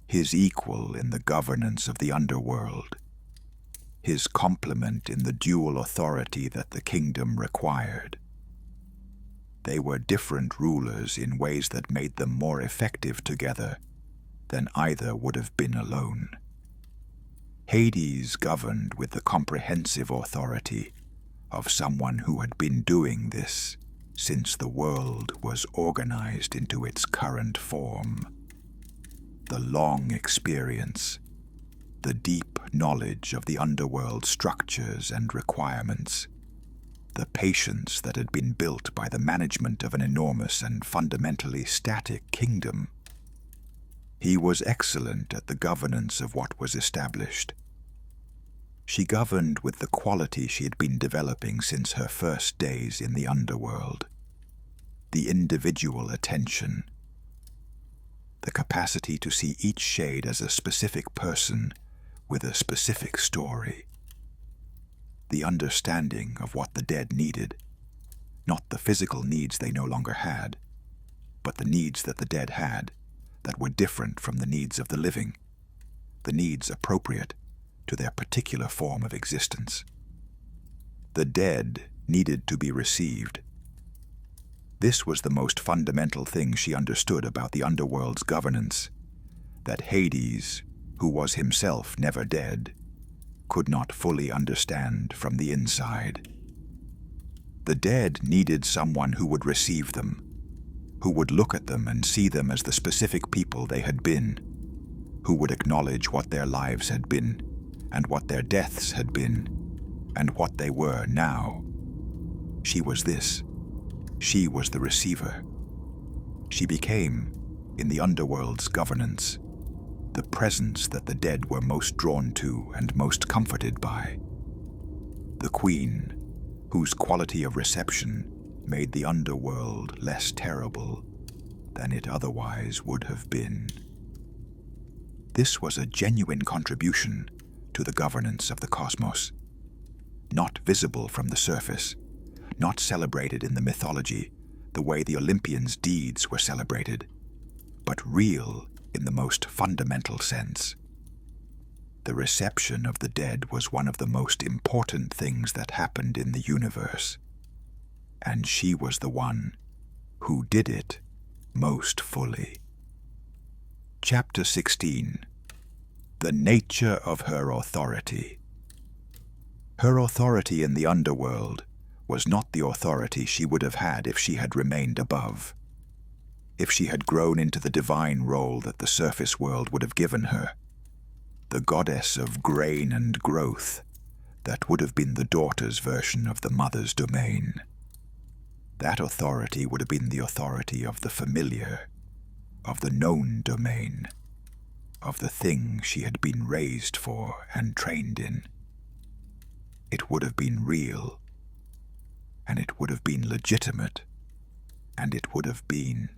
his equal in the governance of the underworld, his complement in the dual authority that the kingdom required. They were different rulers in ways that made them more effective together than either would have been alone. Hades governed with the comprehensive authority of someone who had been doing this since the world was organized into its current form. The long experience, the deep knowledge of the underworld structures and requirements, the patience that had been built by the management of an enormous and fundamentally static kingdom. He was excellent at the governance of what was established. She governed with the quality she had been developing since her first days in the underworld: the individual attention, the capacity to see each shade as a specific person with a specific story, the understanding of what the dead needed, not the physical needs they no longer had, but the needs that the dead had that were different from the needs of the living, the needs appropriate to their particular form of existence. The dead needed to be received. This was the most fundamental thing she understood about the underworld's governance, that Hades, who was himself never dead, could not fully understand from the inside. The dead needed someone who would receive them, who would look at them and see them as the specific people they had been, who would acknowledge what their lives had been, and what their deaths had been, and what they were now. She was this. She was the receiver. She became, in the underworld's governance, the presence that the dead were most drawn to and most comforted by. The queen, whose quality of reception made the underworld less terrible than it otherwise would have been. This was a genuine contribution to the governance of the cosmos, not visible from the surface, not celebrated in the mythology the way the Olympians' deeds were celebrated, but real in the most fundamental sense. The reception of the dead was one of the most important things that happened in the universe, and she was the one who did it most fully. Chapter 16. The nature of her authority. Her authority in the underworld was not the authority she would have had if she had remained above, if she had grown into the divine role that the surface world would have given her, the goddess of grain and growth that would have been the daughter's version of the mother's domain. That authority would have been the authority of the familiar, of the known domain, of the thing she had been raised for and trained in. It would have been real, and it would have been legitimate, and it would have been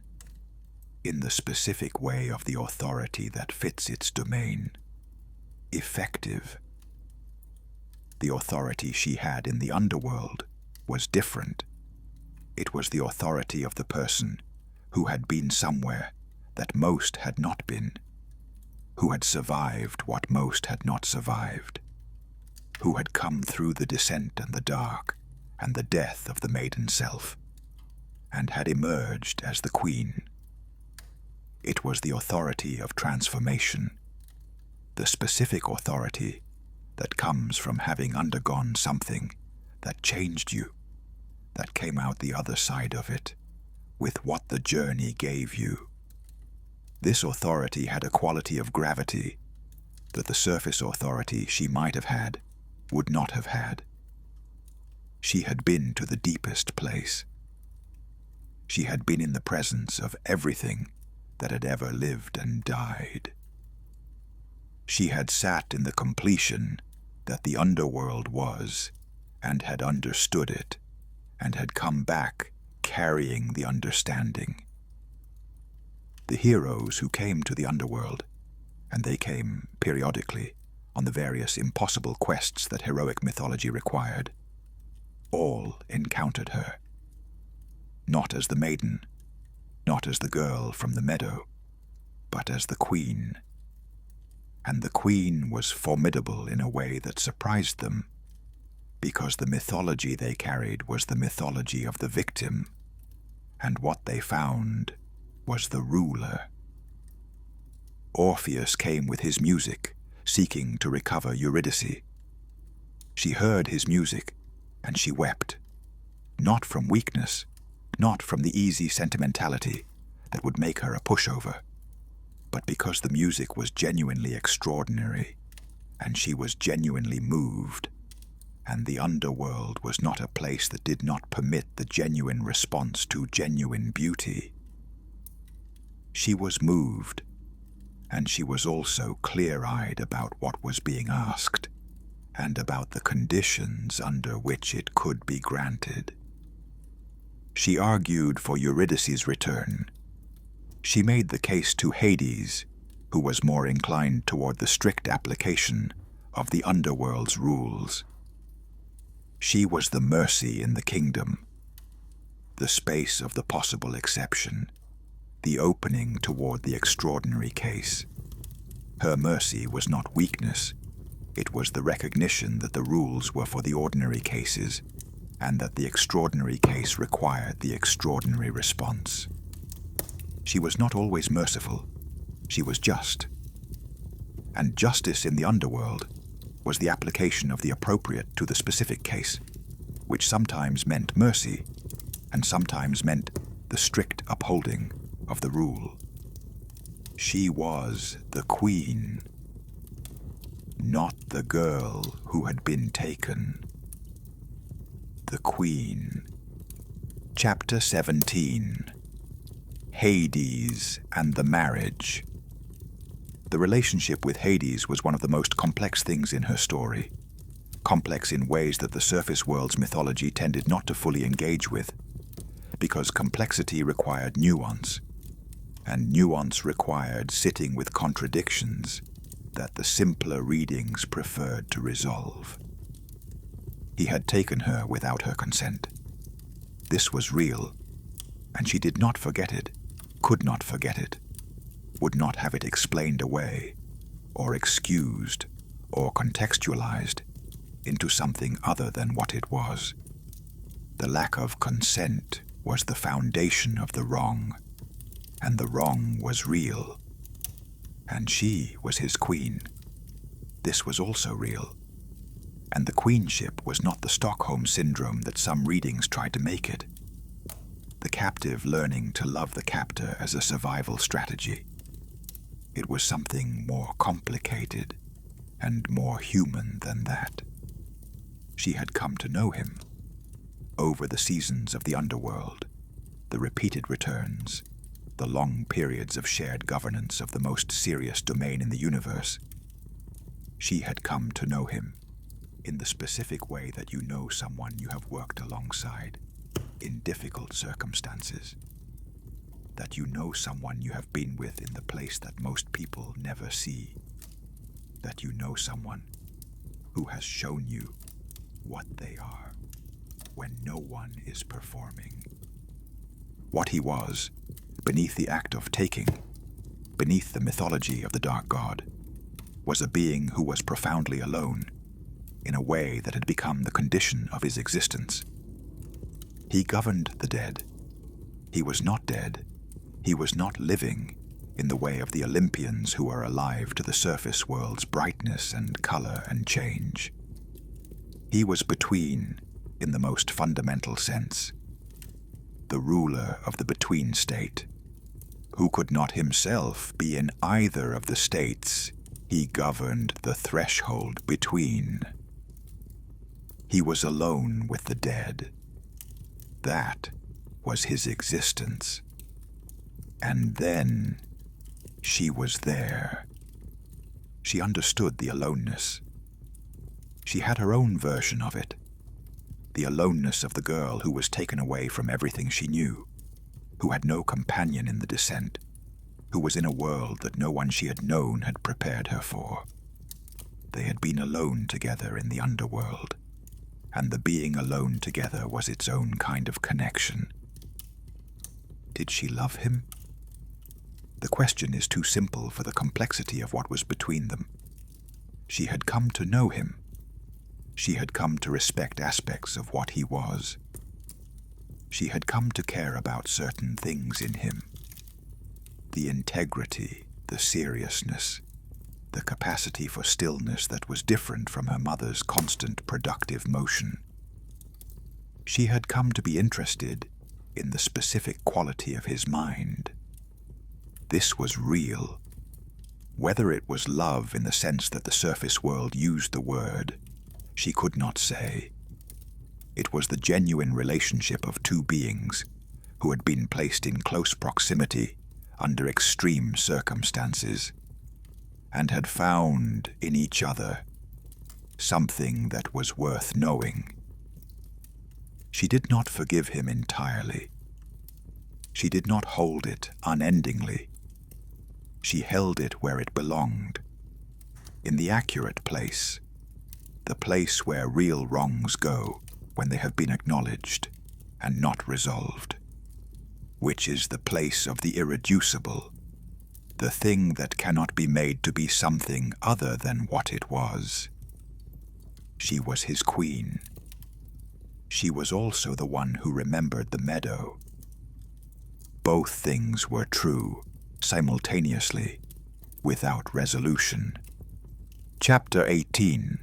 in the specific way of the authority that fits its domain, effective. The authority she had in the underworld was different. It was the authority of the person who had been somewhere that most had not been, who had survived what most had not survived, who had come through the descent and the dark and the death of the maiden self, and had emerged as the queen. It was the authority of transformation, the specific authority that comes from having undergone something that changed you, that came out the other side of it, with what the journey gave you. This authority had a quality of gravity that the surface authority she might have had would not have had. She had been to the deepest place. She had been in the presence of everything that had ever lived and died. She had sat in the completion that the underworld was, and had understood it, and had come back carrying the understanding. The heroes who came to the underworld, and they came periodically on the various impossible quests that heroic mythology required, all encountered her. not as the maiden, not as the girl from the meadow, but as the queen. And the queen was formidable in a way that surprised them, because the mythology they carried was the mythology of the victim, and what they found was the ruler. Orpheus came with his music, seeking to recover Eurydice. She heard his music, and she wept, not from weakness, not from the easy sentimentality that would make her a pushover, but because the music was genuinely extraordinary, and she was genuinely moved, and the underworld was not a place that did not permit the genuine response to genuine beauty. She was moved, and she was also clear-eyed about what was being asked, and about the conditions under which it could be granted. She argued for Eurydice's return. She made the case to Hades, who was more inclined toward the strict application of the underworld's rules. She was the mercy in the kingdom, the space of the possible exception, the opening toward the extraordinary case. Her mercy was not weakness. It was the recognition that the rules were for the ordinary cases, and that the extraordinary case required the extraordinary response. She was not always merciful. She was just. And justice in the underworld was the application of the appropriate to the specific case, which sometimes meant mercy, and sometimes meant the strict upholding of the rule. She was the queen, not the girl who had been taken. The Queen. Chapter 17. Hades and the Marriage. The relationship with Hades was one of the most complex things in her story. Complex in ways that the surface world's mythology tended not to fully engage with, because complexity required nuance, and nuance required sitting with contradictions that the simpler readings preferred to resolve. He had taken her without her consent. This was real, and she did not forget it, could not forget it, would not have it explained away, or excused, or contextualized into something other than what it was. The lack of consent was the foundation of the wrong, and the wrong was real. And she was his queen. This was also real. And the queenship was not the Stockholm syndrome that some readings tried to make it. The captive learning to love the captor as a survival strategy. It was something more complicated and more human than that. She had come to know him. Over the seasons of the underworld, the repeated returns, the long periods of shared governance of the most serious domain in the universe, she had come to know him in the specific way that you know someone you have worked alongside in difficult circumstances, that you know someone you have been with in the place that most people never see, that you know someone who has shown you what they are when no one is performing. What he was, beneath the act of taking, beneath the mythology of the dark god, was a being who was profoundly alone, in a way that had become the condition of his existence. He governed the dead. He was not dead. He was not living in the way of the Olympians who are alive to the surface world's brightness and color and change. He was between, in the most fundamental sense, the ruler of the between state, who could not himself be in either of the states he governed the threshold between. He was alone with the dead. That was his existence. And then she was there. She understood the aloneness. She had her own version of it. The aloneness of the girl who was taken away from everything she knew, who had no companion in the descent, who was in a world that no one she had known had prepared her for. They had been alone together in the underworld, and the being alone together was its own kind of connection, Did she love him? The question is too simple for the complexity of what was between them. She had come to know him. She had come to respect aspects of what he was. She had come to care about certain things in him. The integrity, the seriousness, the capacity for stillness that was different from her mother's constant productive motion. She had come to be interested in the specific quality of his mind. This was real. Whether it was love in the sense that the surface world used the word, she could not say. It was the genuine relationship of two beings who had been placed in close proximity under extreme circumstances and had found in each other something that was worth knowing. She did not forgive him entirely. She did not hold it unendingly. She held it where it belonged, in the accurate place, the place where real wrongs go when they have been acknowledged and not resolved, which is the place of the irreducible, the thing that cannot be made to be something other than what it was. She was his queen. She was also the one who remembered the meadow. Both things were true, simultaneously, without resolution. Chapter 18.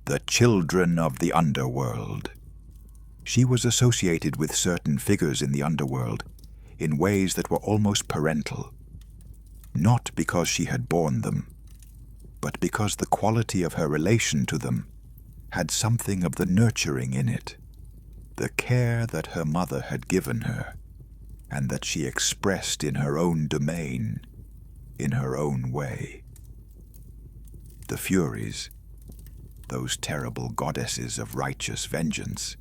The Children of the Underworld. She was associated with certain figures in the underworld in ways that were almost parental, not because she had borne them, but because the quality of her relation to them had something of the nurturing in it, the care that her mother had given her, and that she expressed in her own domain, in her own way. The Furies, those terrible goddesses of righteous vengeance,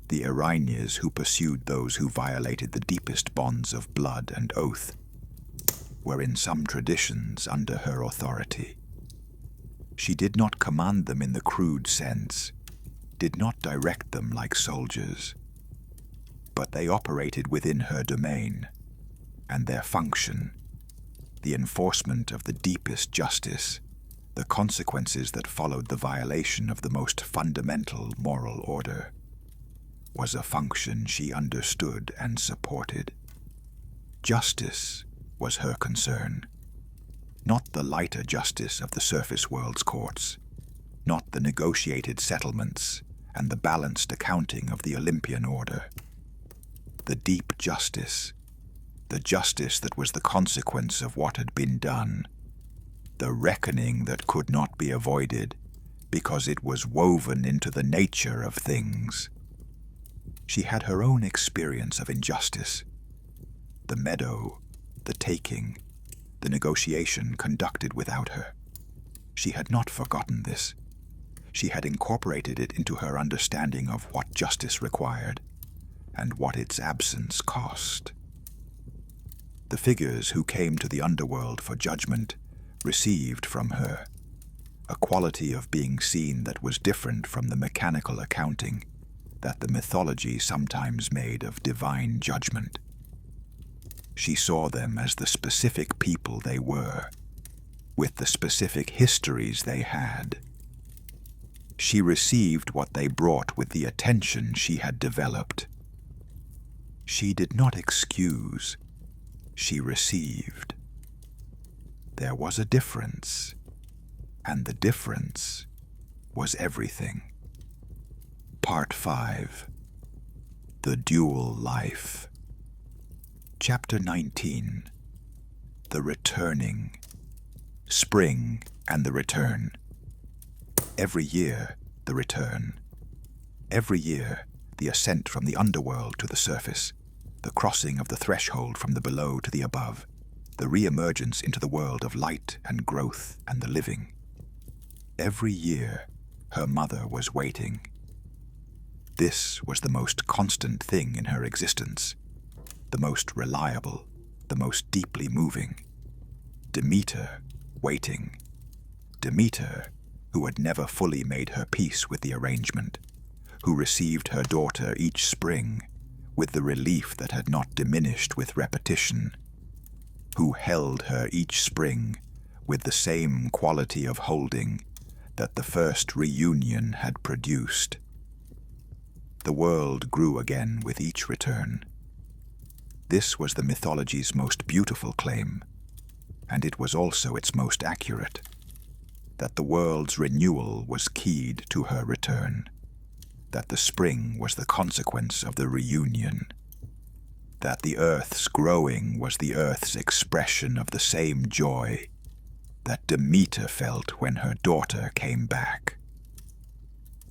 the Erinyes who pursued those who violated the deepest bonds of blood and oath, were in some traditions under her authority. She did not command them in the crude sense, did not direct them like soldiers, but they operated within her domain, and their function, the enforcement of the deepest justice, the consequences that followed the violation of the most fundamental moral order, was a function she understood and supported. Justice was her concern, not the lighter justice of the surface world's courts, not the negotiated settlements and the balanced accounting of the Olympian order. The deep justice, the justice that was the consequence of what had been done, the reckoning that could not be avoided because it was woven into the nature of things. She had her own experience of injustice. The meadow, the taking, the negotiation conducted without her. She had not forgotten this. She had incorporated it into her understanding of what justice required and what its absence cost. The figures who came to the underworld for judgment received from her a quality of being seen that was different from the mechanical accounting that the mythology sometimes made of divine judgment. She saw them as the specific people they were, with the specific histories they had. She received what they brought with the attention she had developed. She did not excuse, she received. There was a difference, and the difference was everything. Part 5. The Dual Life. Chapter 19. The Returning. Spring and the Return. Every year, the return. Every year, the ascent from the underworld to the surface, the crossing of the threshold from the below to the above, the re-emergence into the world of light and growth and the living. Every year, her mother was waiting. This was the most constant thing in her existence, the most reliable, the most deeply moving. Demeter, waiting. Demeter, who had never fully made her peace with the arrangement, who received her daughter each spring, with the relief that had not diminished with repetition, who held her each spring with the same quality of holding that the first reunion had produced. The world grew again with each return. This was the mythology's most beautiful claim, and it was also its most accurate, that the world's renewal was keyed to her return, that the spring was the consequence of the reunion, that the earth's growing was the earth's expression of the same joy that Demeter felt when her daughter came back.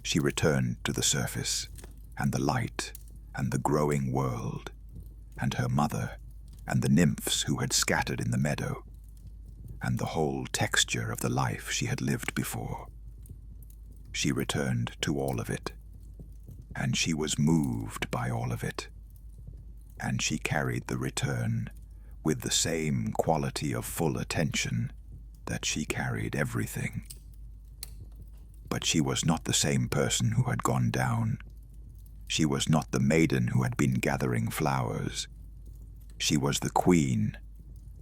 She returned to the surface, and the light, and the growing world, and her mother, and the nymphs who had scattered in the meadow, and the whole texture of the life she had lived before. She returned to all of it, and she was moved by all of it, and she carried the return with the same quality of full attention that she carried everything. But she was not the same person who had gone down. She was not the maiden who had been gathering flowers. She was the queen,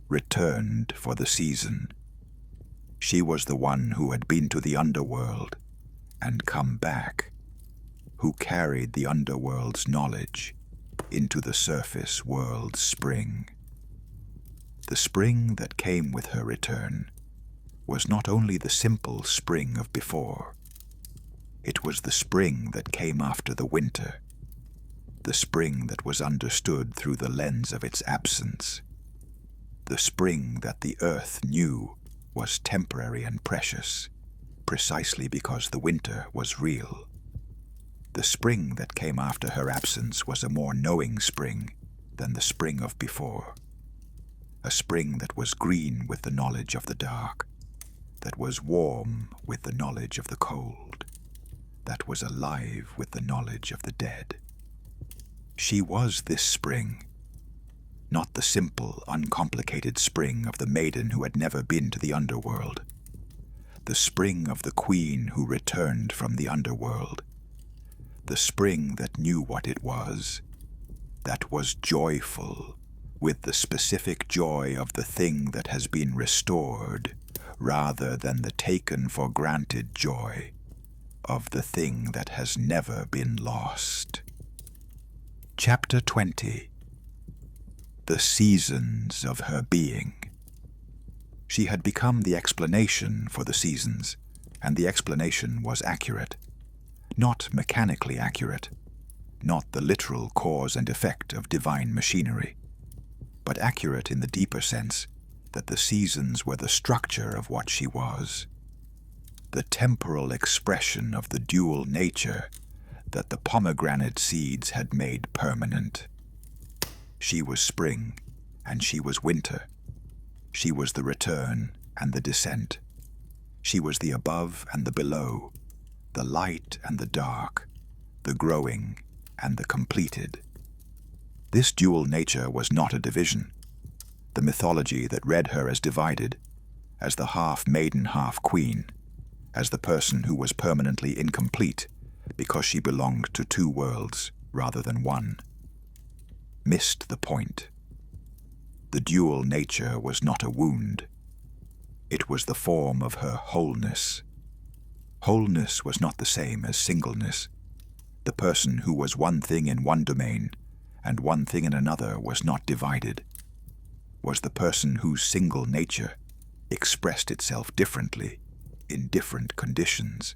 returned for the season. She was the one who had been to the underworld and come back, who carried the underworld's knowledge into the surface world's spring. The spring that came with her return was not only the simple spring of before. It was the spring that came after the winter, the spring that was understood through the lens of its absence, the spring that the earth knew was temporary and precious, precisely because the winter was real. The spring that came after her absence was a more knowing spring than the spring of before, a spring that was green with the knowledge of the dark, that was warm with the knowledge of the cold, that was alive with the knowledge of the dead. She was this spring, not the simple, uncomplicated spring of the maiden who had never been to the underworld, the spring of the queen who returned from the underworld, the spring that knew what it was, that was joyful with the specific joy of the thing that has been restored, rather than the taken-for-granted joy of the thing that has never been lost. Chapter 20. The seasons of her being. She had become the explanation for the seasons, and the explanation was accurate. Not mechanically accurate, not the literal cause and effect of divine machinery, but accurate in the deeper sense that the seasons were the structure of what she was, the temporal expression of the dual nature that the pomegranate seeds had made permanent. She was spring, and she was winter. She was the return and the descent. She was the above and the below, the light and the dark, the growing and the completed. This dual nature was not a division. The mythology that read her as divided, as the half-maiden, half-queen, as the person who was permanently incomplete because she belonged to two worlds rather than one, missed the point. The dual nature was not a wound. It was the form of her wholeness. Wholeness was not the same as singleness. The person who was one thing in one domain and one thing in another was not divided, was the person whose single nature expressed itself differently in different conditions.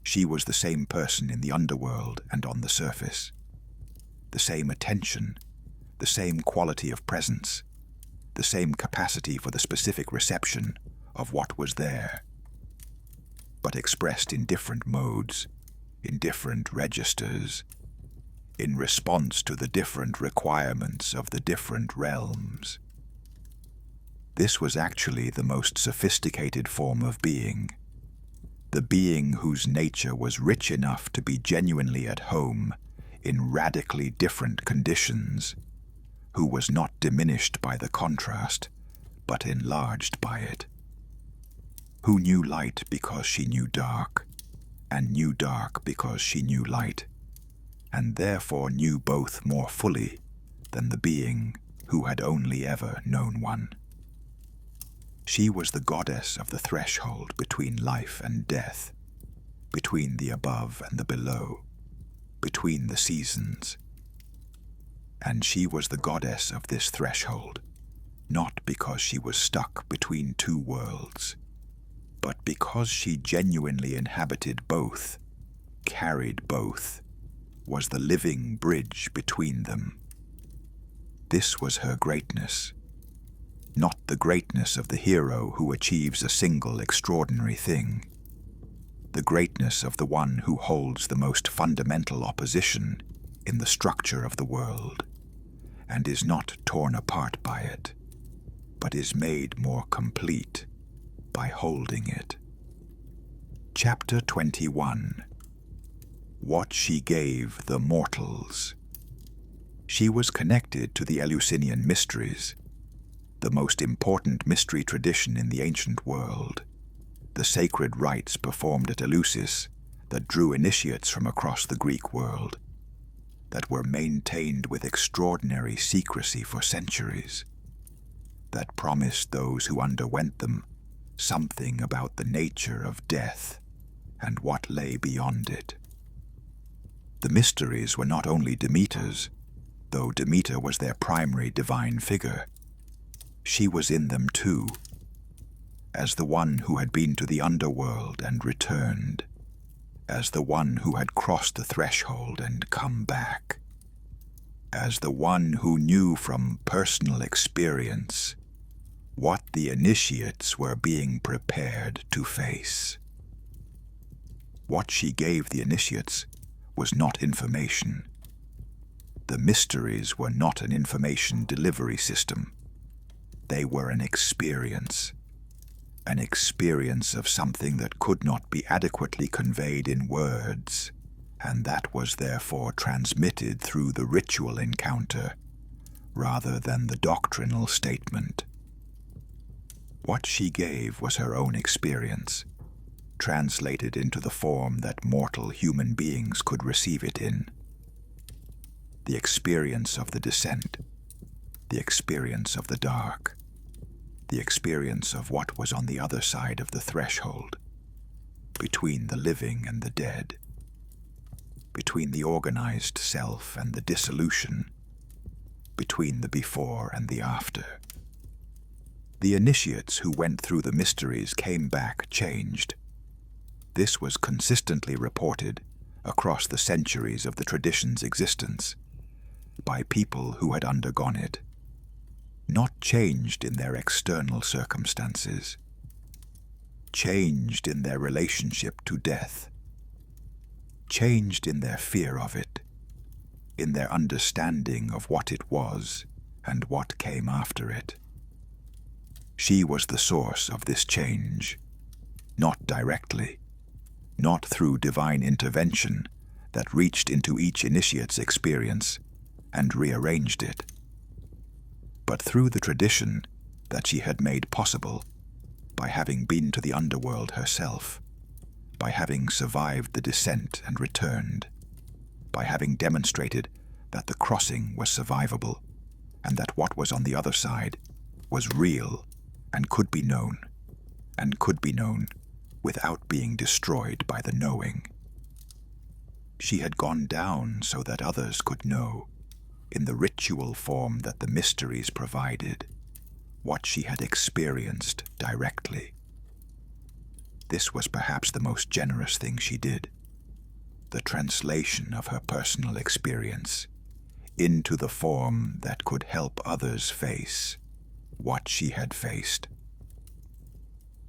She was the same person in the underworld and on the surface, the same attention, the same quality of presence, the same capacity for the specific reception of what was there, but expressed in different modes, in different registers, in response to the different requirements of the different realms. This was actually the most sophisticated form of being, the being whose nature was rich enough to be genuinely at home in radically different conditions, who was not diminished by the contrast, but enlarged by it, who knew light because she knew dark, and knew dark because she knew light, and therefore knew both more fully than the being who had only ever known one. She was the goddess of the threshold between life and death, between the above and the below, between the seasons. And she was the goddess of this threshold, not because she was stuck between two worlds, but because she genuinely inhabited both, carried both, was the living bridge between them. This was her greatness, not the greatness of the hero who achieves a single extraordinary thing, the greatness of the one who holds the most fundamental opposition in the structure of the world, and is not torn apart by it, but is made more complete by holding it. Chapter 21. What she gave the mortals. She was connected to the Eleusinian mysteries, the most important mystery tradition in the ancient world, the sacred rites performed at Eleusis that drew initiates from across the Greek world, that were maintained with extraordinary secrecy for centuries, that promised those who underwent them something about the nature of death and what lay beyond it. The mysteries were not only Demeter's, though Demeter was their primary divine figure. She was in them too, as the one who had been to the underworld and returned, as the one who had crossed the threshold and come back, as the one who knew from personal experience what the initiates were being prepared to face. What she gave the initiates was not information. The mysteries were not an information delivery system. They were an experience of something that could not be adequately conveyed in words, and that was therefore transmitted through the ritual encounter rather than the doctrinal statement. What she gave was her own experience, translated into the form that mortal human beings could receive it in. The experience of the descent, the experience of the dark, the experience of what was on the other side of the threshold, between the living and the dead, between the organized self and the dissolution, between the before and the after. The initiates who went through the mysteries came back changed. This was consistently reported across the centuries of the tradition's existence by people who had undergone it, not changed in their external circumstances, changed in their relationship to death, changed in their fear of it, in their understanding of what it was and what came after it. She was the source of this change, not directly, not through divine intervention that reached into each initiate's experience and rearranged it, but through the tradition that she had made possible by having been to the underworld herself, by having survived the descent and returned, by having demonstrated that the crossing was survivable and that what was on the other side was real and could be known without being destroyed by the knowing. She had gone down so that others could know, in the ritual form that the mysteries provided, what she had experienced directly. This was perhaps the most generous thing she did, the translation of her personal experience into the form that could help others face what she had faced.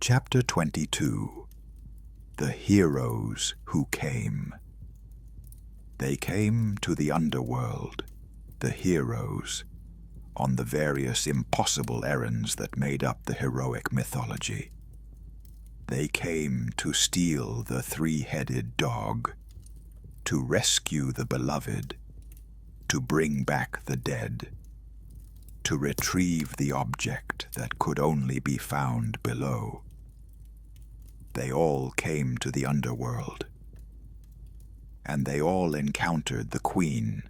Chapter 22. The Heroes Who Came. They came to the underworld, the heroes, on the various impossible errands that made up the heroic mythology. They came to steal the three-headed dog, to rescue the beloved, to bring back the dead, to retrieve the object that could only be found below. They all came to the underworld. and they all encountered the queen.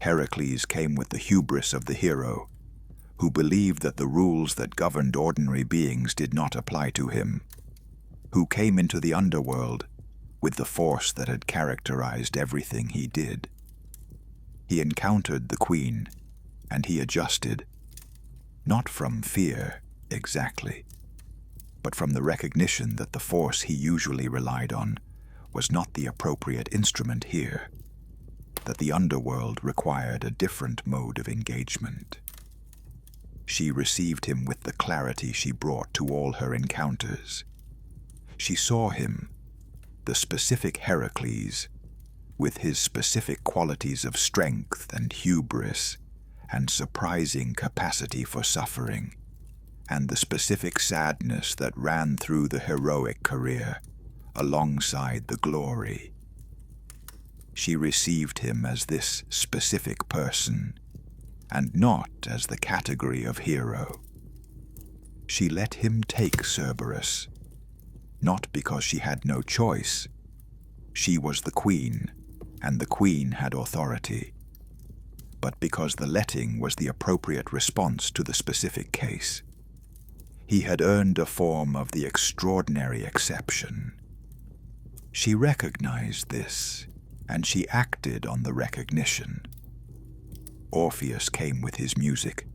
Heracles came with the hubris of the hero, who believed that the rules that governed ordinary beings did not apply to him, who came into the underworld with the force that had characterized everything he did. He encountered the queen, and he adjusted, not from fear exactly, but from the recognition that the force he usually relied on was not the appropriate instrument here, that the underworld required a different mode of engagement. She received him with the clarity she brought to all her encounters. She saw him, the specific Heracles, with his specific qualities of strength and hubris and surprising capacity for suffering, and the specific sadness that ran through the heroic career alongside the glory. She received him as this specific person, and not as the category of hero. She let him take Cerberus, not because she had no choice. She was the queen, and the queen had authority, but because the letting was the appropriate response to the specific case. He had earned a form of the extraordinary exception. She recognized this, and she acted on the recognition. Orpheus came with his music,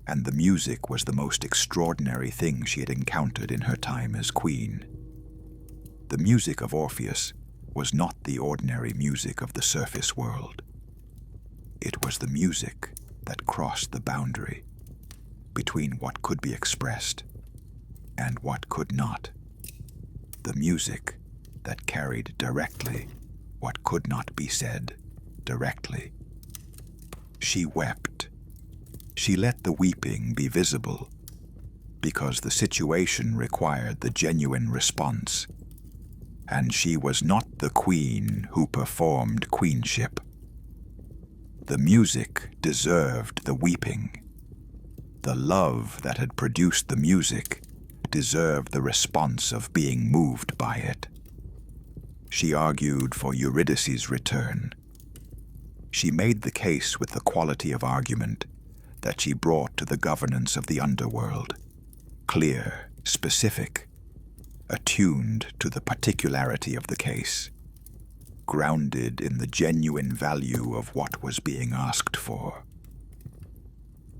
and the music was the most extraordinary thing she had encountered in her time as queen. The music of Orpheus was not the ordinary music of the surface world. It was the music that crossed the boundary between what could be expressed and what could not. The music that carried directly what could not be said directly. She wept. She let the weeping be visible, because the situation required the genuine response, and she was not the queen who performed queenship. The music deserved the weeping. The love that had produced the music deserved the response of being moved by it. She argued for Eurydice's return. She made the case with the quality of argument that she brought to the governance of the underworld, clear, specific, attuned to the particularity of the case, grounded in the genuine value of what was being asked for.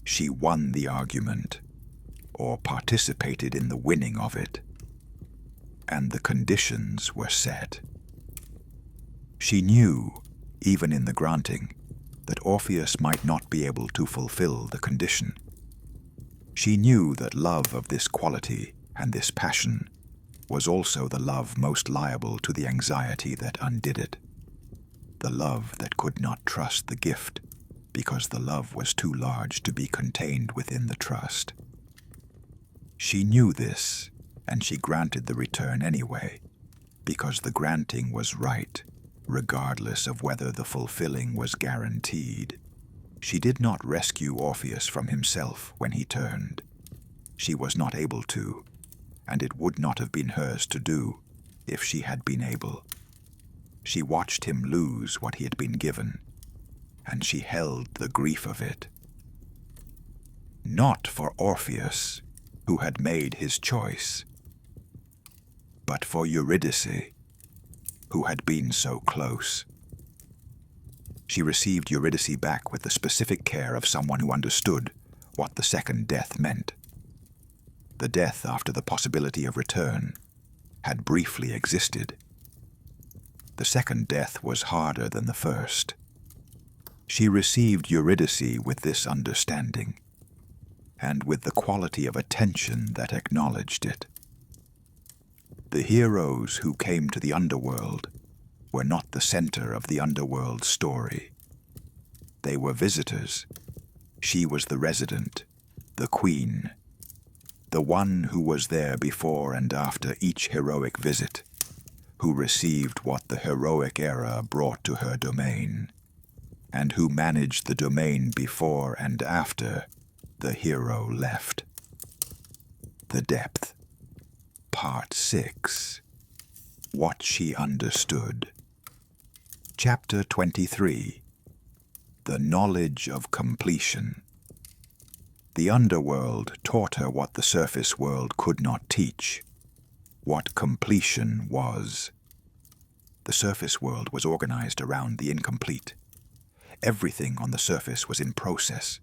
She won the argument, or participated in the winning of it, and the conditions were set. She knew, even in the granting, that Orpheus might not be able to fulfill the condition. She knew that love of this quality and this passion was also the love most liable to the anxiety that undid it, the love that could not trust the gift because the love was too large to be contained within the trust. She knew this, and she granted the return anyway, because the granting was right, regardless of whether the fulfilling was guaranteed. She did not rescue Orpheus from himself when he turned. She was not able to, and it would not have been hers to do if she had been able. She watched him lose what he had been given, and she held the grief of it. Not for Orpheus, who had made his choice, but for Eurydice, who had been so close. She received Eurydice back with the specific care of someone who understood what the second death meant. The death after the possibility of return had briefly existed. The second death was harder than the first. She received Eurydice with this understanding, and with the quality of attention that acknowledged it. The heroes who came to the underworld were not the center of the underworld story. They were visitors. She was the resident, the queen, the one who was there before and after each heroic visit, who received what the heroic era brought to her domain, and who managed the domain before and after the hero left. The depth. Part 6. What she understood. Chapter 23. The Knowledge of Completion. The Underworld taught her what the surface world could not teach, what completion was. The surface world was organized around the incomplete. Everything on the surface was in process,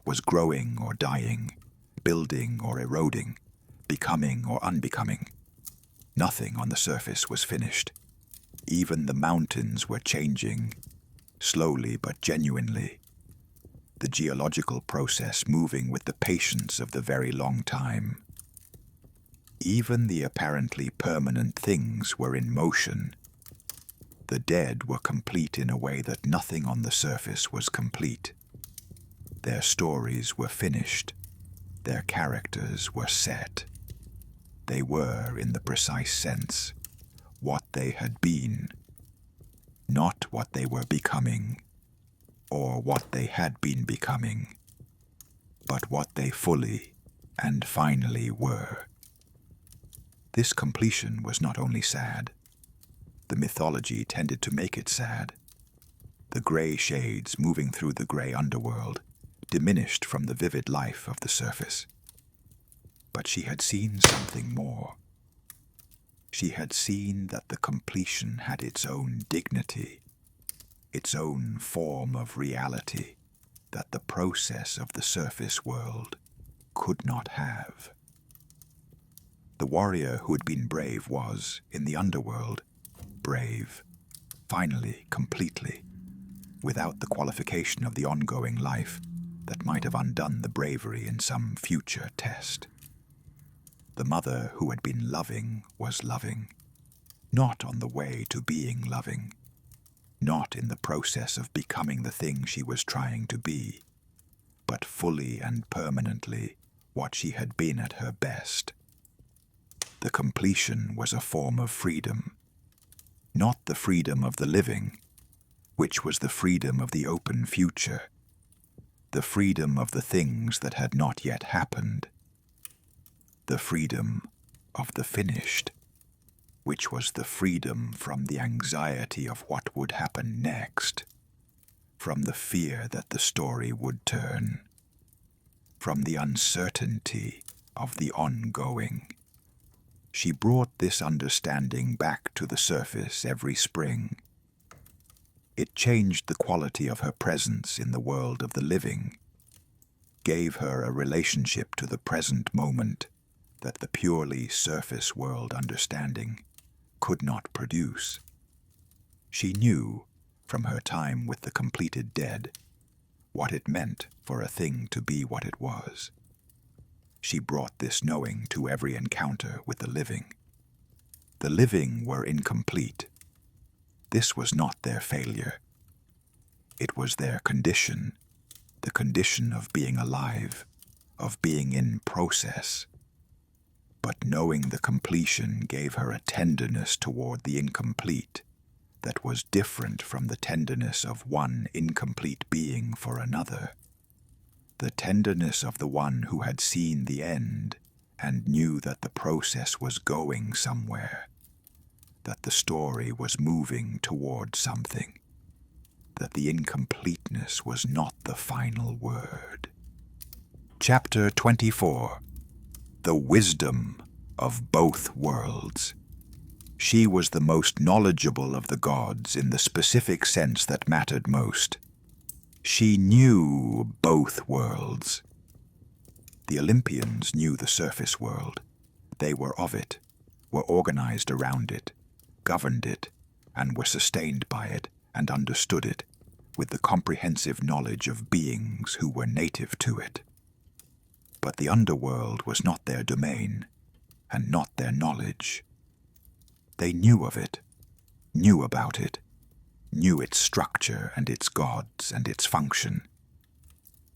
was growing or dying, building or eroding, becoming or unbecoming. Nothing on the surface was finished. Even the mountains were changing, slowly but genuinely. The geological process moving with the patience of the very long time. Even the apparently permanent things were in motion. The dead were complete in a way that nothing on the surface was complete. Their stories were finished. Their characters were set. They were, in the precise sense, what they had been, not what they were becoming, or what they had been becoming, but what they fully and finally were. This completion was not only sad. The mythology tended to make it sad. The gray shades moving through the gray underworld diminished from the vivid life of the surface. But she had seen something more. She had seen that the completion had its own dignity, its own form of reality that the process of the surface world could not have. The warrior who had been brave was, in the underworld, brave, finally, completely, without the qualification of the ongoing life that might have undone the bravery in some future test. The mother who had been loving was loving, not on the way to being loving, not in the process of becoming the thing she was trying to be, but fully and permanently what she had been at her best. The completion was a form of freedom, not the freedom of the living, which was the freedom of the open future, the freedom of the things that had not yet happened, the freedom of the finished, which was the freedom from the anxiety of what would happen next, from the fear that the story would turn, from the uncertainty of the ongoing. She brought this understanding back to the surface every spring. It changed the quality of her presence in the world of the living, gave her a relationship to the present moment that the purely surface world understanding could not produce. She knew, from her time with the completed dead, what it meant for a thing to be what it was. She brought this knowing to every encounter with the living. The living were incomplete. This was not their failure. It was their condition, the condition of being alive, of being in process. But knowing the completion gave her a tenderness toward the incomplete that was different from the tenderness of one incomplete being for another. The tenderness of the one who had seen the end and knew that the process was going somewhere, that the story was moving toward something, that the incompleteness was not the final word. Chapter 24. The wisdom of both worlds. She was the most knowledgeable of the gods in the specific sense that mattered most. She knew both worlds. The Olympians knew the surface world. They were of it, were organized around it, governed it, and were sustained by it and understood it, with the comprehensive knowledge of beings who were native to it. But the underworld was not their domain, and not their knowledge. They knew of it, knew about it, knew its structure and its gods and its function,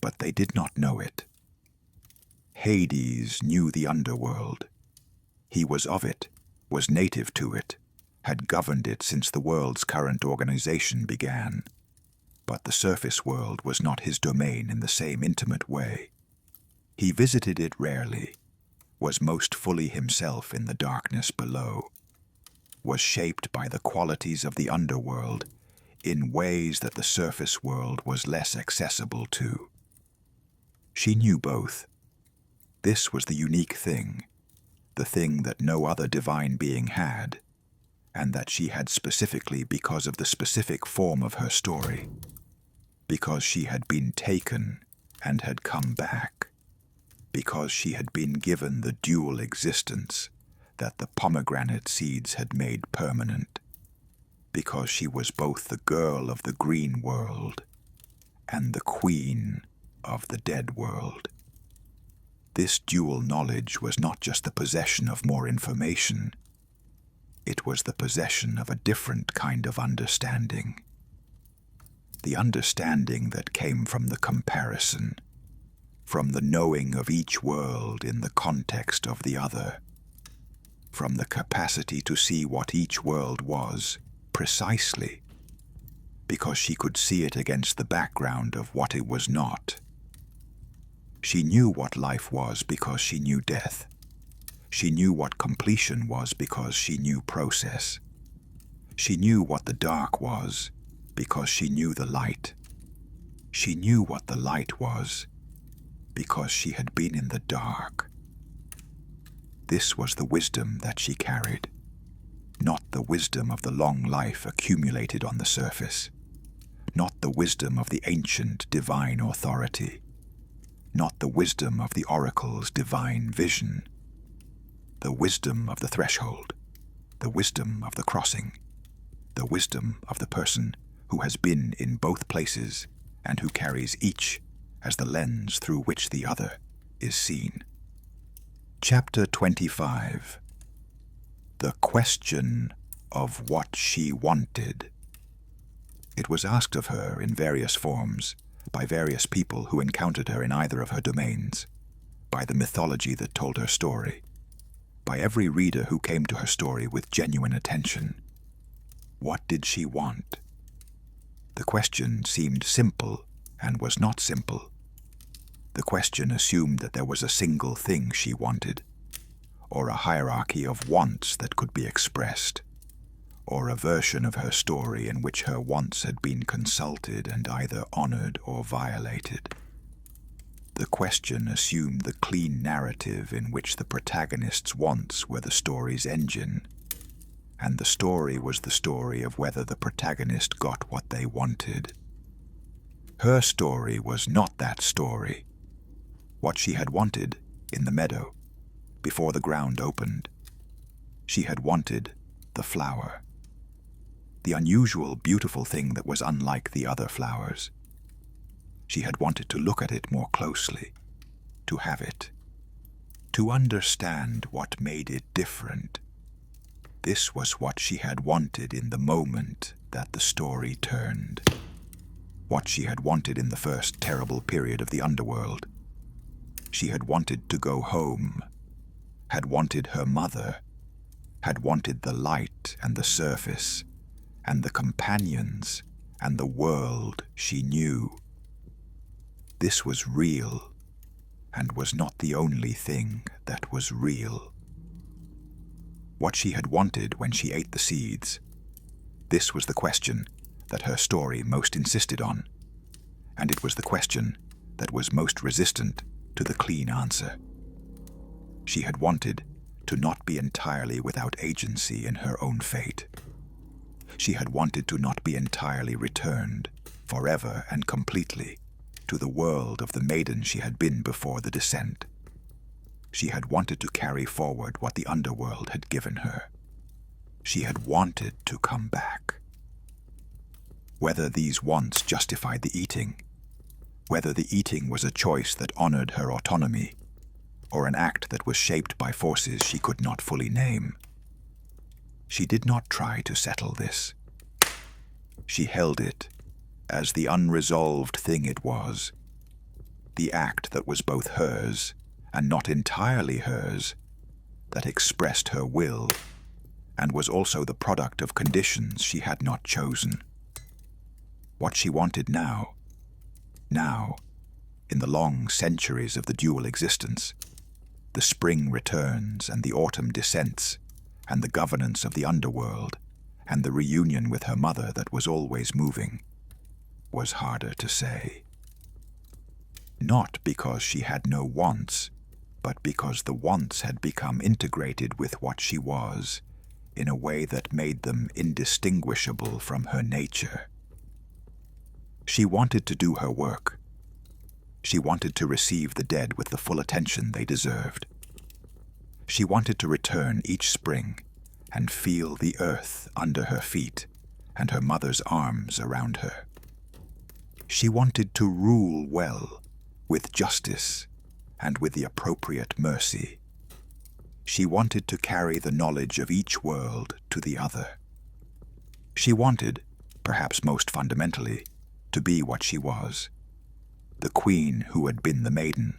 but they did not know it. Hades knew the underworld. He was of it, was native to it, had governed it since the world's current organization began. But the surface world was not his domain in the same intimate way. He visited it rarely, was most fully himself in the darkness below, was shaped by the qualities of the underworld in ways that the surface world was less accessible to. She knew both. This was the unique thing, the thing that no other divine being had, and that she had specifically because of the specific form of her story, because she had been taken and had come back, because she had been given the dual existence that the pomegranate seeds had made permanent, because she was both the girl of the green world and the queen of the dead world. This dual knowledge was not just the possession of more information, it was the possession of a different kind of understanding. The understanding that came from the comparison, from the knowing of each world in the context of the other, from the capacity to see what each world was precisely, because she could see it against the background of what it was not. She knew what life was because she knew death. She knew what completion was because she knew process. She knew what the dark was because she knew the light. She knew what the light was because she had been in the dark. This was the wisdom that she carried, not the wisdom of the long life accumulated on the surface, not the wisdom of the ancient divine authority, not the wisdom of the oracle's divine vision, the wisdom of the threshold, the wisdom of the crossing, the wisdom of the person who has been in both places and who carries each as the lens through which the other is seen. Chapter 25. The question of what she wanted. It was asked of her in various forms, by various people who encountered her in either of her domains, by the mythology that told her story, by every reader who came to her story with genuine attention. What did she want? The question seemed simple and was not simple. The question assumed that there was a single thing she wanted, or a hierarchy of wants that could be expressed, or a version of her story in which her wants had been consulted and either honored or violated. The question assumed the clean narrative in which the protagonist's wants were the story's engine, and the story was the story of whether the protagonist got what they wanted. Her story was not that story. What she had wanted in the meadow, before the ground opened, she had wanted the flower. The unusual, beautiful thing that was unlike the other flowers. She had wanted to look at it more closely, to have it, to understand what made it different. This was what she had wanted in the moment that the story turned. What she had wanted in the first terrible period of the Underworld. She had wanted to go home, had wanted her mother, had wanted the light and the surface, and the companions, and the world she knew. This was real, and was not the only thing that was real. What she had wanted when she ate the seeds, this was the question that her story most insisted on, and it was the question that was most resistant to the clean answer. She had wanted to not be entirely without agency in her own fate. She had wanted to not be entirely returned, forever and completely, to the world of the maiden she had been before the descent. She had wanted to carry forward what the Underworld had given her. She had wanted to come back. Whether these wants justified the eating, whether the eating was a choice that honored her autonomy, or an act that was shaped by forces she could not fully name, she did not try to settle this. She held it as the unresolved thing it was, the act that was both hers and not entirely hers, that expressed her will and was also the product of conditions she had not chosen. What she wanted now, in the long centuries of the dual existence, the spring returns and the autumn descents, and the governance of the Underworld, and the reunion with her mother that was always moving, was harder to say. Not because she had no wants, but because the wants had become integrated with what she was, in a way that made them indistinguishable from her nature. She wanted to do her work. She wanted to receive the dead with the full attention they deserved. She wanted to return each spring and feel the earth under her feet and her mother's arms around her. She wanted to rule well, with justice and with the appropriate mercy. She wanted to carry the knowledge of each world to the other. She wanted, perhaps most fundamentally, to be what she was, the queen who had been the maiden,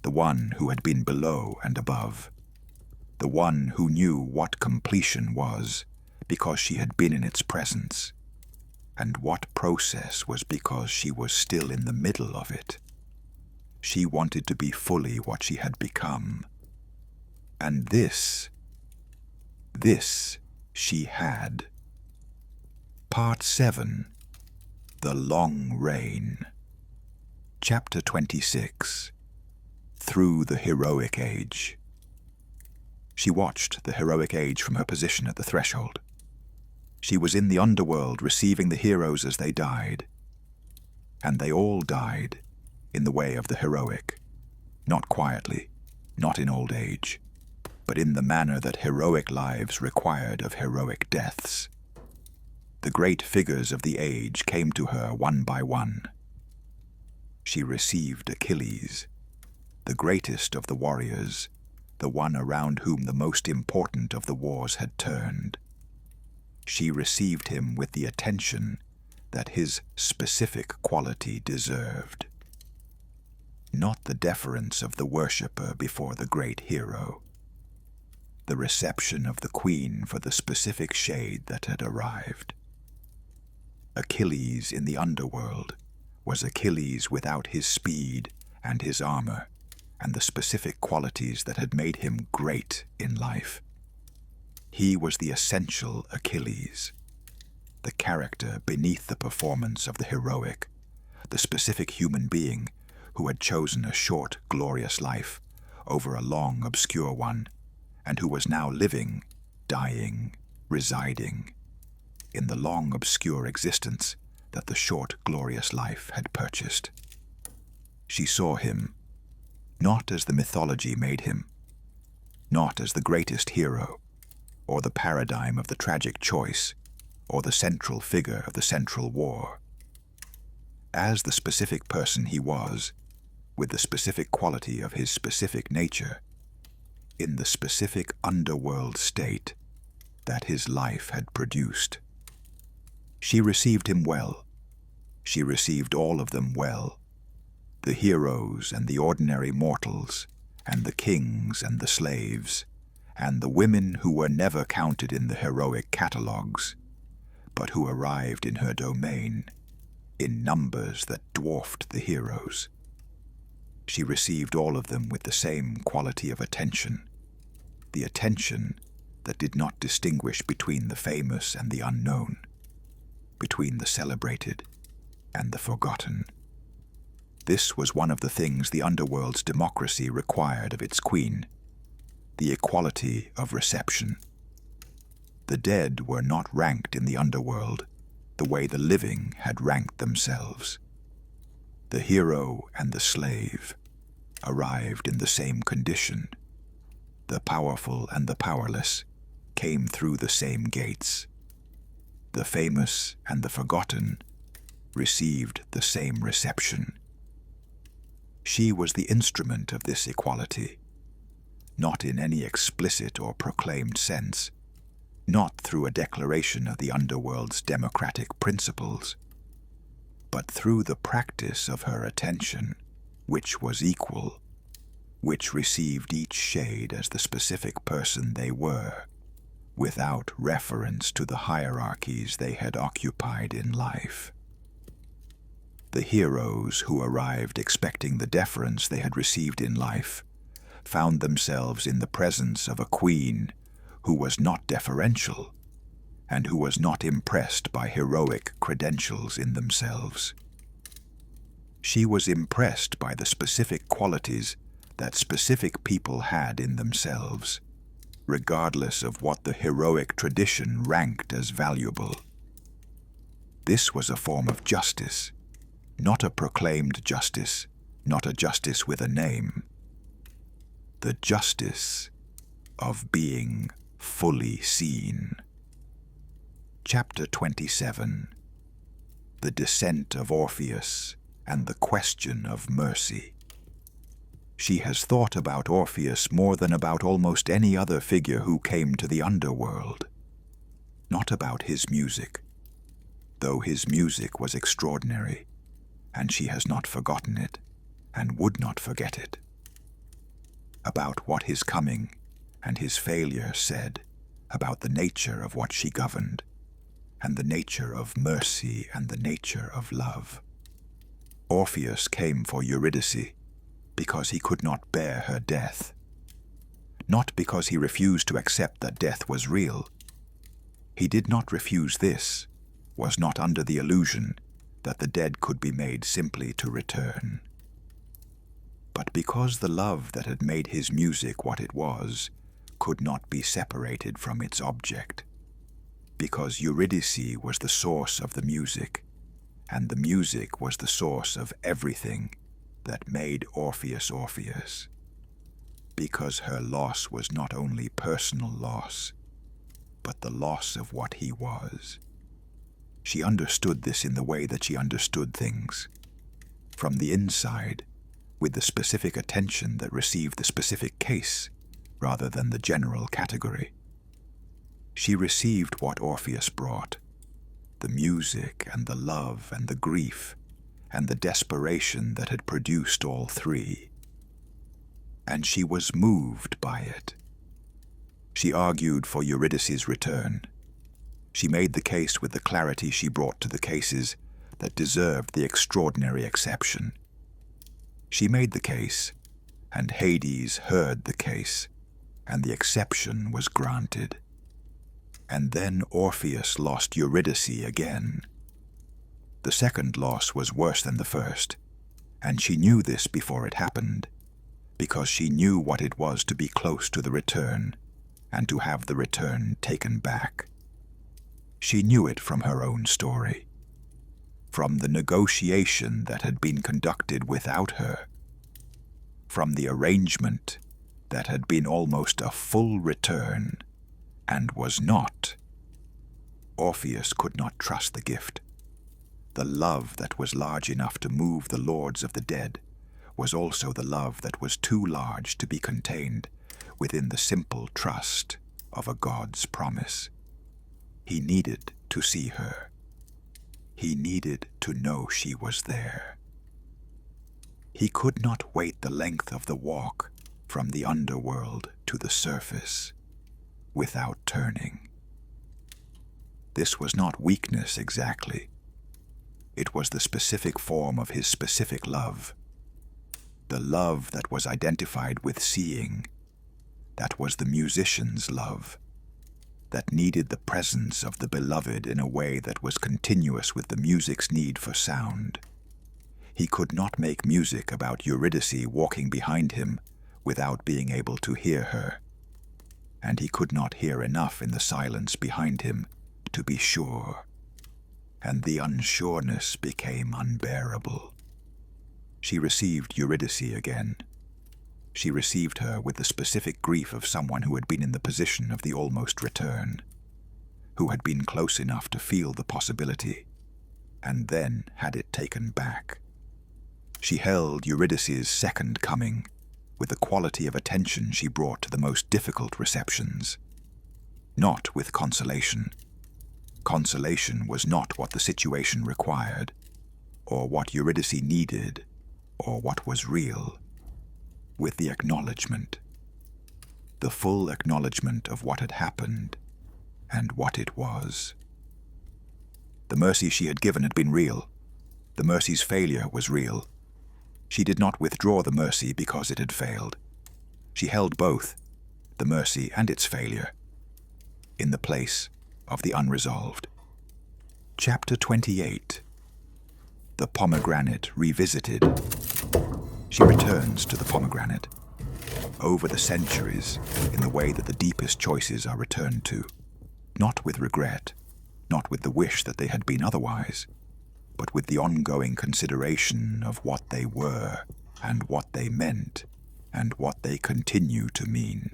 the one who had been below and above, the one who knew what completion was because she had been in its presence, and what process was because she was still in the middle of it. She wanted to be fully what she had become. And this she had. Part 7. The Long Reign. Chapter 26. Through the Heroic Age. She watched the heroic age from her position at the threshold. She was in the underworld receiving the heroes as they died. And they all died in the way of the heroic, not quietly, not in old age, but in the manner that heroic lives required of heroic deaths. The great figures of the age came to her one by one. She received Achilles, the greatest of the warriors, the one around whom the most important of the wars had turned. She received him with the attention that his specific quality deserved. Not the deference of the worshipper before the great hero. The reception of the queen for the specific shade that had arrived. Achilles in the underworld was Achilles without his speed and his armor and the specific qualities that had made him great in life. He was the essential Achilles, the character beneath the performance of the heroic, the specific human being who had chosen a short, glorious life over a long, obscure one, and who was now living, dying, residing in the long, obscure existence that the short, glorious life had purchased. She saw him, not as the mythology made him, not as the greatest hero, or the paradigm of the tragic choice, or the central figure of the central war. As the specific person he was, with the specific quality of his specific nature, in the specific underworld state that his life had produced. She received him well. She received all of them well. The heroes and the ordinary mortals, and the kings and the slaves, and the women who were never counted in the heroic catalogues, but who arrived in her domain in numbers that dwarfed the heroes. She received all of them with the same quality of attention, the attention that did not distinguish between the famous and the unknown, between the celebrated and the forgotten. This was one of the things the underworld's democracy required of its queen, the equality of reception. The dead were not ranked in the underworld the way the living had ranked themselves. The hero and the slave arrived in the same condition. The powerful and the powerless came through the same gates. The famous and the forgotten received the same reception. She was the instrument of this equality, not in any explicit or proclaimed sense, not through a declaration of the underworld's democratic principles, but through the practice of her attention, which was equal, which received each shade as the specific person they were, without reference to the hierarchies they had occupied in life. The heroes who arrived expecting the deference they had received in life found themselves in the presence of a queen who was not deferential and who was not impressed by heroic credentials in themselves. She was impressed by the specific qualities that specific people had in themselves, regardless of what the heroic tradition ranked as valuable. This was a form of justice, not a proclaimed justice, not a justice with a name. The justice of being fully seen. Chapter 27. The Descent of Orpheus and the Question of Mercy. She has thought about Orpheus more than about almost any other figure who came to the underworld. Not about his music, though his music was extraordinary, and she has not forgotten it, and would not forget it. About what his coming and his failure said about the nature of what she governed, and the nature of mercy and the nature of love. Orpheus came for Eurydice because he could not bear her death, not because he refused to accept that death was real. He did not refuse this, was not under the illusion that the dead could be made simply to return. But because the love that had made his music what it was could not be separated from its object, because Eurydice was the source of the music, and the music was the source of everything that made Orpheus Orpheus, because her loss was not only personal loss, but the loss of what he was. She understood this in the way that she understood things, from the inside, with the specific attention that received the specific case rather than the general category. She received what Orpheus brought, the music and the love and the grief and the desperation that had produced all three. And she was moved by it. She argued for Eurydice's return. She made the case with the clarity she brought to the cases that deserved the extraordinary exception. She made the case, and Hades heard the case, and the exception was granted. And then Orpheus lost Eurydice again. The second loss was worse than the first, and she knew this before it happened, because she knew what it was to be close to the return, and to have the return taken back. She knew it from her own story, from the negotiation that had been conducted without her, from the arrangement that had been almost a full return, and was not. Orpheus could not trust the gift. The love that was large enough to move the lords of the dead was also the love that was too large to be contained within the simple trust of a god's promise. He needed to see her. He needed to know she was there. He could not wait the length of the walk from the underworld to the surface without turning. This was not weakness exactly. It was the specific form of his specific love, the love that was identified with seeing, that was the musician's love, that needed the presence of the beloved in a way that was continuous with the music's need for sound. He could not make music about Eurydice walking behind him without being able to hear her, and he could not hear enough in the silence behind him to be sure, and the unsureness became unbearable. She received Eurydice again. She received her with the specific grief of someone who had been in the position of the almost return, who had been close enough to feel the possibility, and then had it taken back. She held Eurydice's second coming with the quality of attention she brought to the most difficult receptions, not with consolation. Consolation was not what the situation required, or what Eurydice needed, or what was real. With the acknowledgement, the full acknowledgement of what had happened and what it was. The mercy she had given had been real. The mercy's failure was real. She did not withdraw the mercy because it had failed. She held both, the mercy and its failure, in the place of the unresolved. Chapter 28. The Pomegranate Revisited. She returns to the pomegranate, over the centuries, in the way that the deepest choices are returned to, not with regret, not with the wish that they had been otherwise, but with the ongoing consideration of what they were, and what they meant, and what they continue to mean.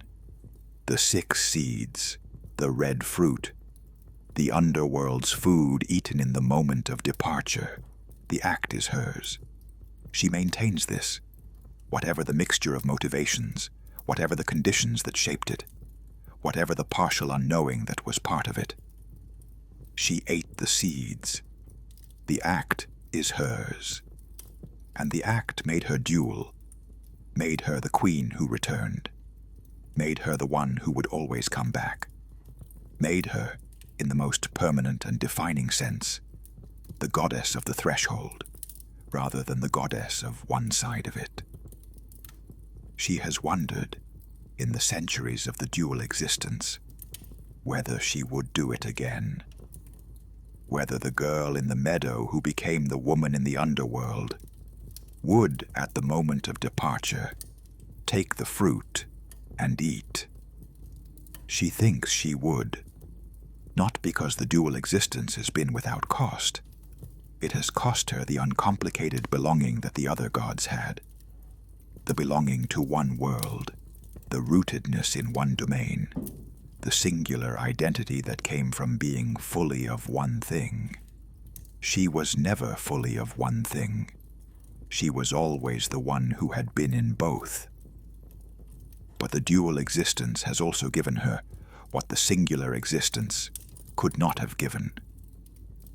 The 6 seeds, the red fruit, the underworld's food eaten in the moment of departure. The act is hers. She maintains this, whatever the mixture of motivations, whatever the conditions that shaped it, whatever the partial unknowing that was part of it. She ate the seeds. The act is hers. And the act made her dual, made her the queen who returned, made her the one who would always come back, made her, in the most permanent and defining sense, the goddess of the threshold, rather than the goddess of one side of it. She has wondered, in the centuries of the dual existence, whether she would do it again. Whether the girl in the meadow who became the woman in the underworld would, at the moment of departure, take the fruit and eat. She thinks she would, not because the dual existence has been without cost. It has cost her the uncomplicated belonging that the other gods had, the belonging to one world, the rootedness in one domain, the singular identity that came from being fully of one thing. She was never fully of one thing. She was always the one who had been in both. But the dual existence has also given her what the singular existence could not have given: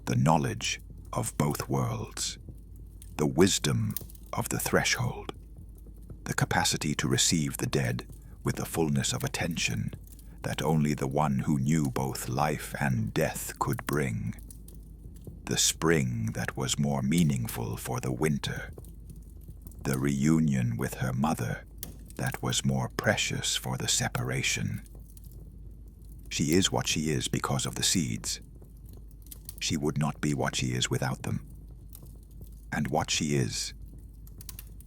the knowledge of both worlds, the wisdom of the threshold, the capacity to receive the dead with the fullness of attention that only the one who knew both life and death could bring, the spring that was more meaningful for the winter, the reunion with her mother that was more precious for the separation. She is what she is because of the seeds. She would not be what she is without them. And what she is,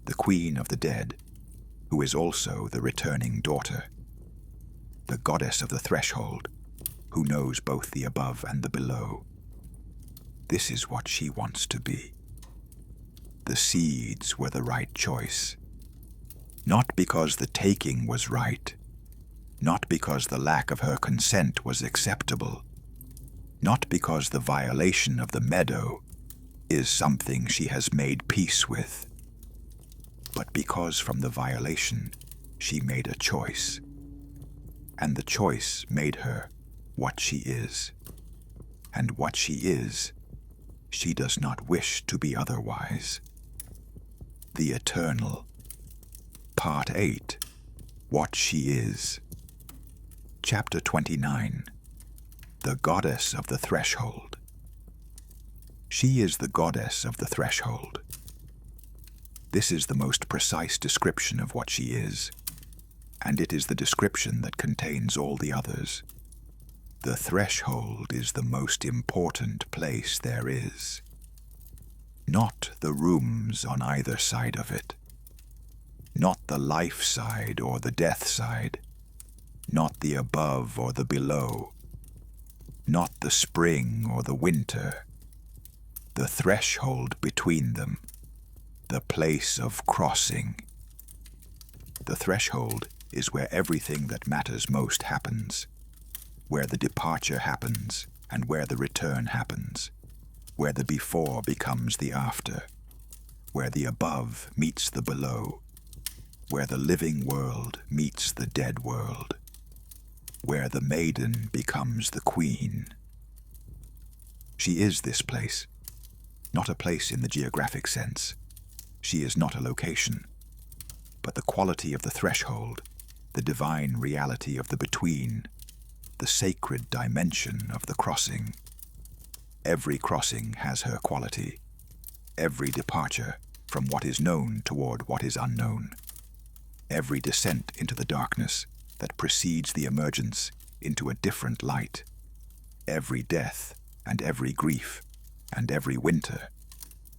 the queen of the dead, who is also the returning daughter, the goddess of the threshold, who knows both the above and the below. This is what she wants to be. The seeds were the right choice, not because the taking was right, not because the lack of her consent was acceptable, not because the violation of the meadow is something she has made peace with, but because from the violation she made a choice, and the choice made her what she is. And what she is, she does not wish to be otherwise. The Eternal. Part 8. What she is. Chapter 29. The Goddess of the Threshold. She is the goddess of the threshold. This is the most precise description of what she is, and it is the description that contains all the others. The threshold is the most important place there is, not the rooms on either side of it, not the life side or the death side, not the above or the below, not the spring or the winter, the threshold between them, the place of crossing. The threshold is where everything that matters most happens, where the departure happens and where the return happens, where the before becomes the after, where the above meets the below, where the living world meets the dead world, where the maiden becomes the queen. She is this place, not a place in the geographic sense. She is not a location, but the quality of the threshold, the divine reality of the between, the sacred dimension of the crossing. Every crossing has her quality, every departure from what is known toward what is unknown, every descent into the darkness that precedes the emergence into a different light, every death, and every grief, and every winter,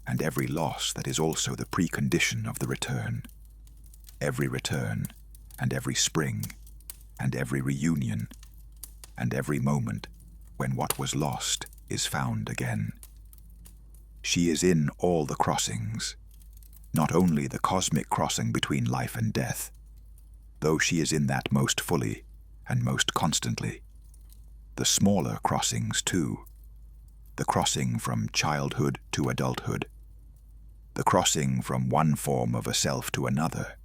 and every loss that is also the precondition of the return. Every return, and every spring, and every reunion, and every moment when what was lost is found again. She is in all the crossings, not only the cosmic crossing between life and death, though she is in that most fully and most constantly. The smaller crossings, too, the crossing from childhood to adulthood, the crossing from one form of a self to another,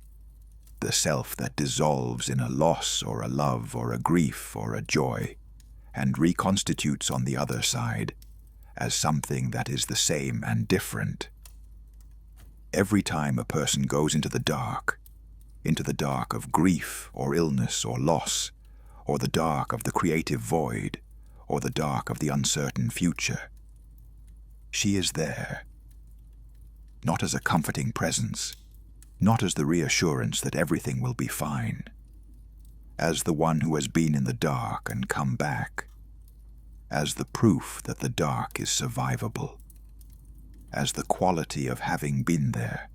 the self that dissolves in a loss or a love or a grief or a joy, and reconstitutes on the other side as something that is the same and different. Every time a person goes into the dark of grief or illness or loss, or the dark of the creative void, or the dark of the uncertain future, she is there, not as a comforting presence, not as the reassurance that everything will be fine, as the one who has been in the dark and come back, as the proof that the dark is survivable, as the quality of having been there.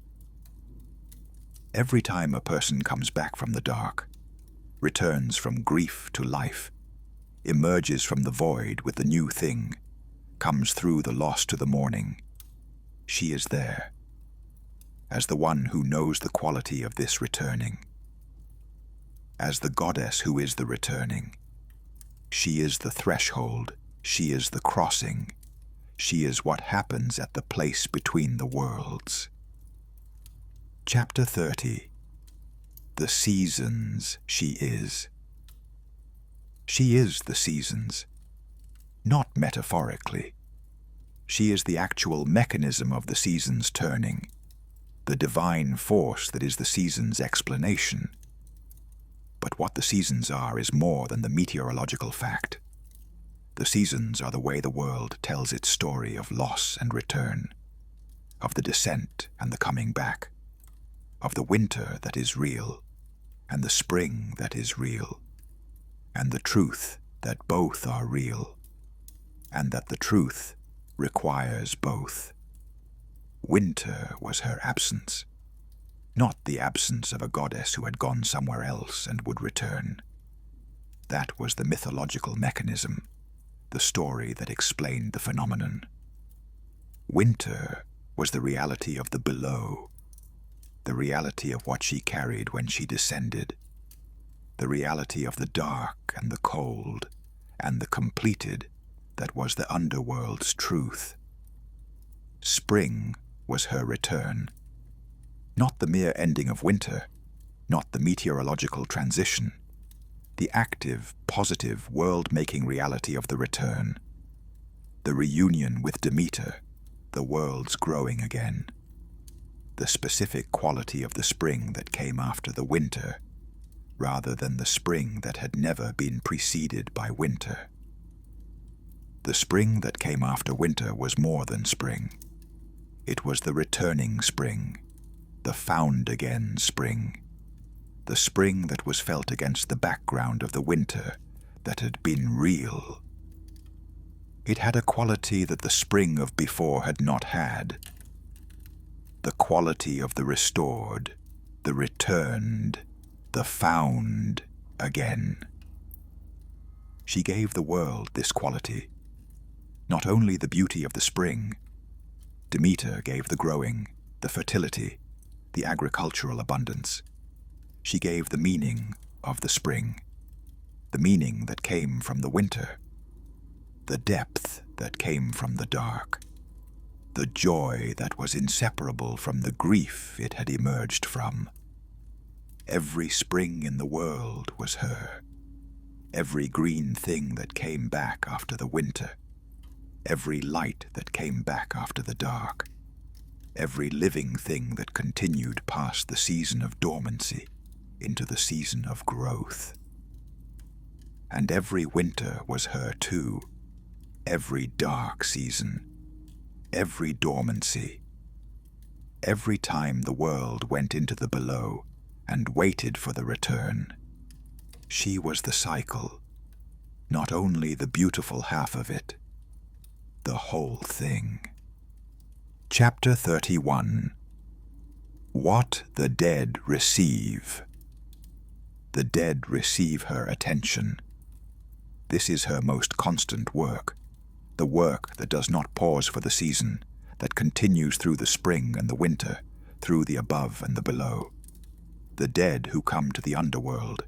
Every time a person comes back from the dark, returns from grief to life, emerges from the void with the new thing, comes through the loss to the morning, she is there, as the one who knows the quality of this returning, as the goddess who is the returning. She is the threshold, she is the crossing, she is what happens at the place between the worlds. Chapter 30. The seasons she is. She is the seasons, not metaphorically. She is the actual mechanism of the seasons turning, the divine force that is the seasons' explanation. But what the seasons are is more than the meteorological fact. The seasons are the way the world tells its story of loss and return, of the descent and the coming back, of the winter that is real, and the spring that is real, and the truth that both are real, and that the truth requires both. Winter was her absence, not the absence of a goddess who had gone somewhere else and would return. That was the mythological mechanism, the story that explained the phenomenon. Winter was the reality of the below, the reality of what she carried when she descended, the reality of the dark and the cold and the completed that was the underworld's truth. Spring was her return, not the mere ending of winter, not the meteorological transition, the active, positive, world-making reality of the return, the reunion with Demeter, the world's growing again, the specific quality of the spring that came after the winter, rather than the spring that had never been preceded by winter. The spring that came after winter was more than spring. It was the returning spring, the found-again spring, the spring that was felt against the background of the winter that had been real. It had a quality that the spring of before had not had, the quality of the restored, the returned, the found again. She gave the world this quality, not only the beauty of the spring. Demeter gave the growing, the fertility, the agricultural abundance. She gave the meaning of the spring, the meaning that came from the winter, the depth that came from the dark, the joy that was inseparable from the grief it had emerged from. Every spring in the world was her, every green thing that came back after the winter, every light that came back after the dark, every living thing that continued past the season of dormancy into the season of growth. And every winter was her too, every dark season, every dormancy, every time the world went into the below and waited for the return. She was the cycle, Not only the beautiful half of it, the whole thing. Chapter 31. What the dead receive. The dead receive her attention. This is her most constant work, the work that does not pause for the season, that continues through the spring and the winter, through the above and the below. The dead who come to the underworld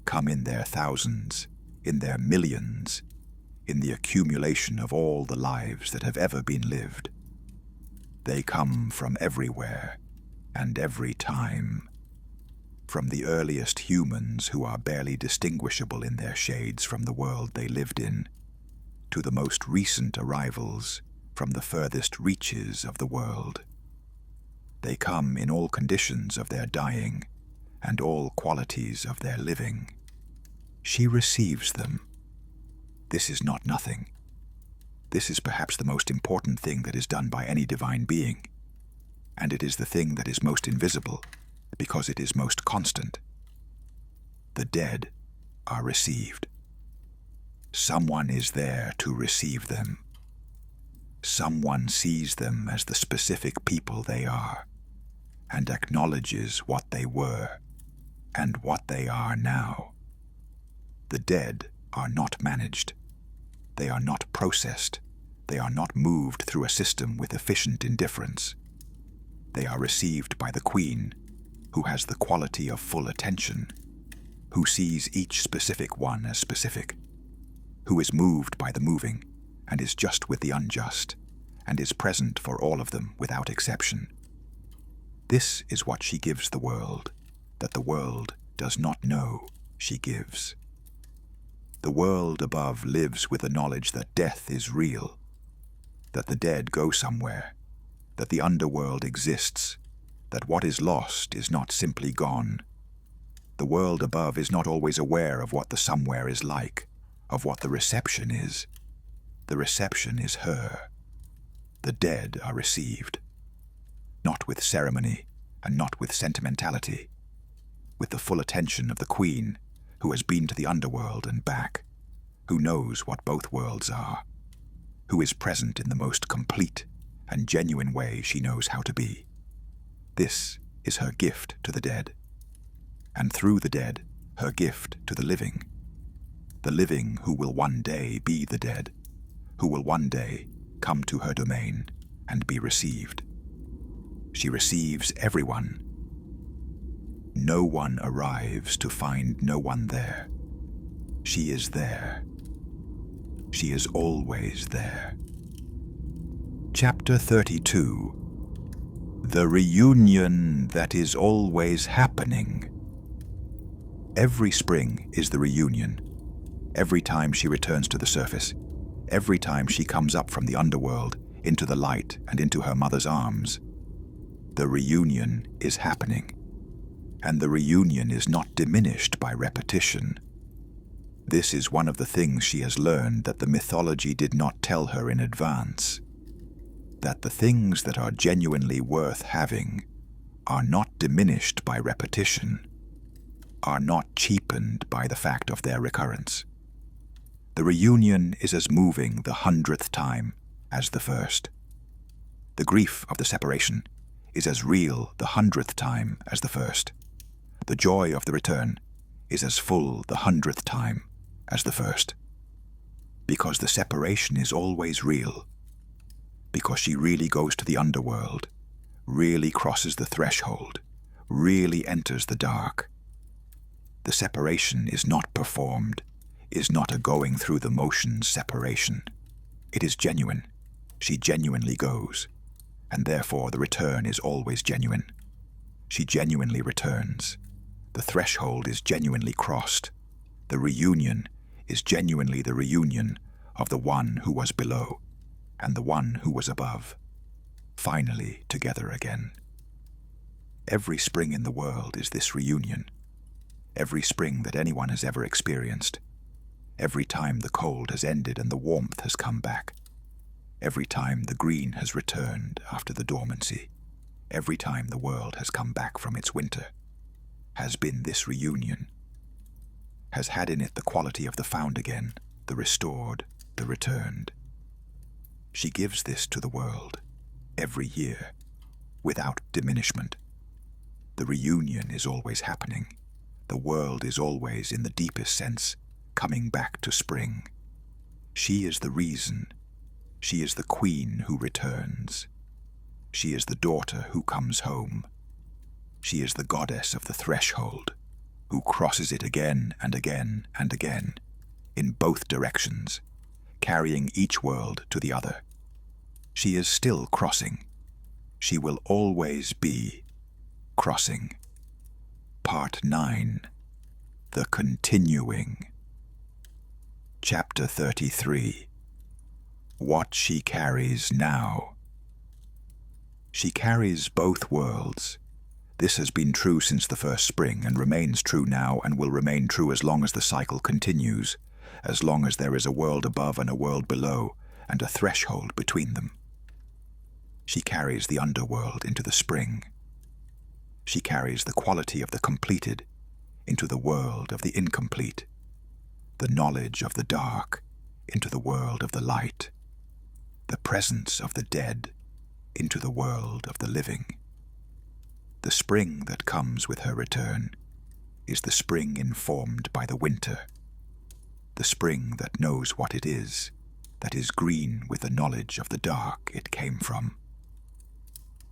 come in their thousands, in their millions, in the accumulation of all the lives that have ever been lived. They come from everywhere and every time, from the earliest humans who are barely distinguishable in their shades from the world they lived in, to the most recent arrivals from the furthest reaches of the world. They come in all conditions of their dying and all qualities of their living. She receives them. This is not nothing. This is perhaps the most important thing that is done by any divine being, and it is the thing that is most invisible because it is most constant. The dead are received. Someone is there to receive them. Someone sees them as the specific people they are and acknowledges what they were and what they are now. The dead are not managed. They are not processed. They are not moved through a system with efficient indifference. They are received by the Queen, who has the quality of full attention, who sees each specific one as specific, who is moved by the moving and is just with the unjust, and is present for all of them without exception. This is what she gives the world, that the world does not know she gives. The world above lives with the knowledge that death is real, that the dead go somewhere, that the underworld exists, that what is lost is not simply gone. The world above is not always aware of what the somewhere is like, of what the reception is. The reception is her. The dead are received, not with ceremony and not with sentimentality, with the full attention of the Queen, who has been to the underworld and back, who knows what both worlds are, who is present in the most complete and genuine way she knows how to be. This is her gift to the dead, and through the dead, her gift to the living who will one day be the dead, who will one day come to her domain and be received. She receives everyone. No one arrives to find no one there. She is there. She is always there. Chapter 32. The reunion that is always happening. Every spring is the reunion. Every time she returns to the surface, every time she comes up from the underworld into the light and into her mother's arms, the reunion is happening. And the reunion is not diminished by repetition. This is one of the things she has learned that the mythology did not tell her in advance. That the things that are genuinely worth having are not diminished by repetition, are not cheapened by the fact of their recurrence. The reunion is as moving the 100th time as the first. The grief of the separation is as real the 100th time as the first. The joy of the return is as full the 100th time as the first. Because the separation is always real. Because she really goes to the underworld, really crosses the threshold, really enters the dark. The separation is not performed, is not a going through the motions separation. It is genuine. She genuinely goes, and therefore the return is always genuine. She genuinely returns. The threshold is genuinely crossed. The reunion is genuinely the reunion of the one who was below and the one who was above, finally together again. Every spring in the world is this reunion. Every spring that anyone has ever experienced. Every time the cold has ended and the warmth has come back. Every time the green has returned after the dormancy. Every time the world has come back from its winter. Has been this reunion, has had in it the quality of the found again, the restored, the returned. She gives this to the world, every year, without diminishment. The reunion is always happening. The world is always, in the deepest sense, coming back to spring. She is the reason. She is the queen who returns. She is the daughter who comes home. She is the goddess of the threshold, who crosses it again and again and again, in both directions, carrying each world to the other. She is still crossing. She will always be crossing. Part 9. The Continuing. Chapter 33. What she carries now. She carries both worlds. This has been true since the first spring and remains true now and will remain true as long as the cycle continues, as long as there is a world above and a world below and a threshold between them. She carries the underworld into the spring. She carries the quality of the completed into the world of the incomplete, the knowledge of the dark into the world of the light, the presence of the dead into the world of the living. The spring that comes with her return is the spring informed by the winter, the spring that knows what it is, that is green with the knowledge of the dark it came from.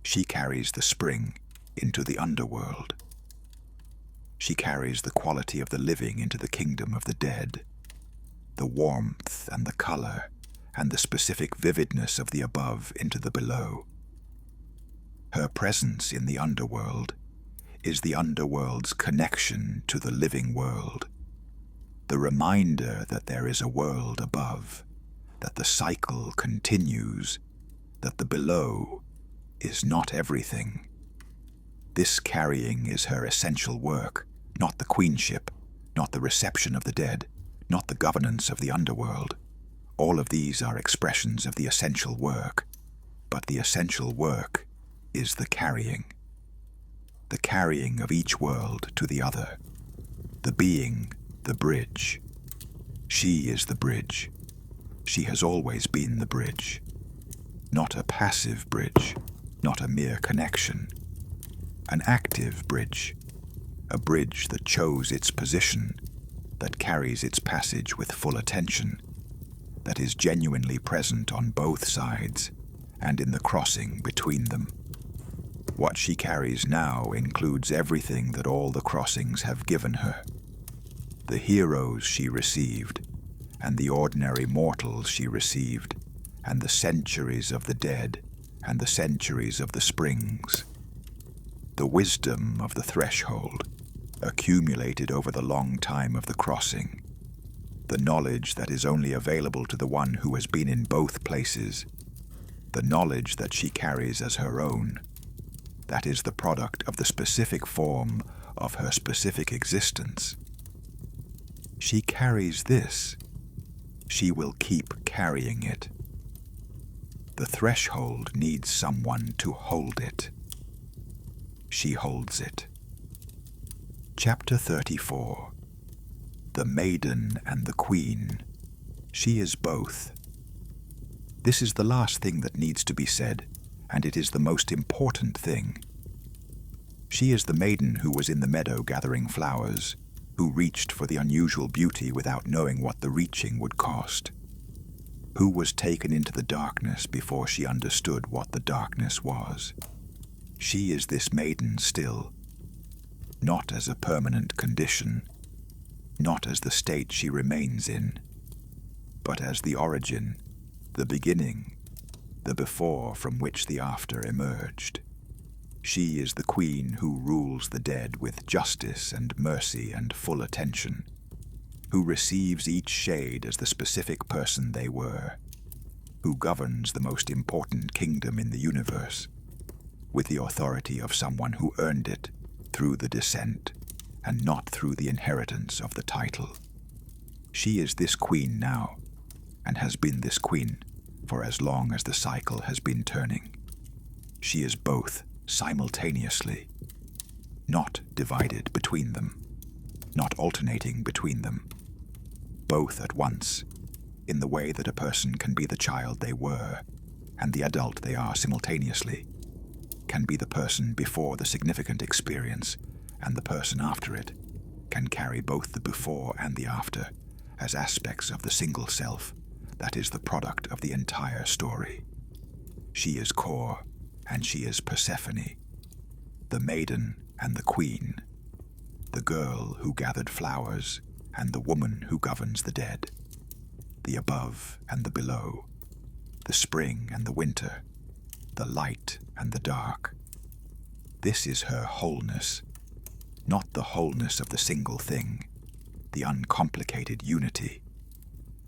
She carries the spring into the underworld. She carries the quality of the living into the kingdom of the dead, the warmth and the color and the specific vividness of the above into the below. Her presence in the underworld is the underworld's connection to the living world, the reminder that there is a world above, that the cycle continues, that the below is not everything. This carrying is her essential work, not the queenship, not the reception of the dead, not the governance of the underworld. All of these are expressions of the essential work, but the essential work is the carrying of each world to the other, the being, the bridge. She is the bridge. She has always been the bridge. Not a passive bridge, not a mere connection. An active bridge, a bridge that chose its position, that carries its passage with full attention, that is genuinely present on both sides and in the crossing between them. What she carries now includes everything that all the crossings have given her. The heroes she received, and the ordinary mortals she received, and the centuries of the dead, and the centuries of the springs. The wisdom of the threshold, accumulated over the long time of the crossing. The knowledge that is only available to the one who has been in both places. The knowledge that she carries as her own. That is the product of the specific form of her specific existence. She carries this. She will keep carrying it. The threshold needs someone to hold it. She holds it. Chapter 34. The Maiden and the Queen. She is both. This is the last thing that needs to be said, and it is the most important thing. She is the maiden who was in the meadow gathering flowers, who reached for the unusual beauty without knowing what the reaching would cost, who was taken into the darkness before she understood what the darkness was. She is this maiden still, not as a permanent condition, not as the state she remains in, but as the origin, the beginning, the before from which the after emerged. She is the queen who rules the dead with justice and mercy and full attention, who receives each shade as the specific person they were, who governs the most important kingdom in the universe, with the authority of someone who earned it through the descent and not through the inheritance of the title. She is this queen now, and has been this queen for as long as the cycle has been turning. She is both simultaneously, not divided between them, not alternating between them, both at once, in the way that a person can be the child they were and the adult they are simultaneously, can be the person before the significant experience and the person after it, can carry both the before and the after as aspects of the single self that is the product of the entire story. She is Core, and she is Persephone, the maiden and the queen, the girl who gathered flowers and the woman who governs the dead, the above and the below, the spring and the winter, the light and the dark. This is her wholeness, not the wholeness of the single thing, the uncomplicated unity,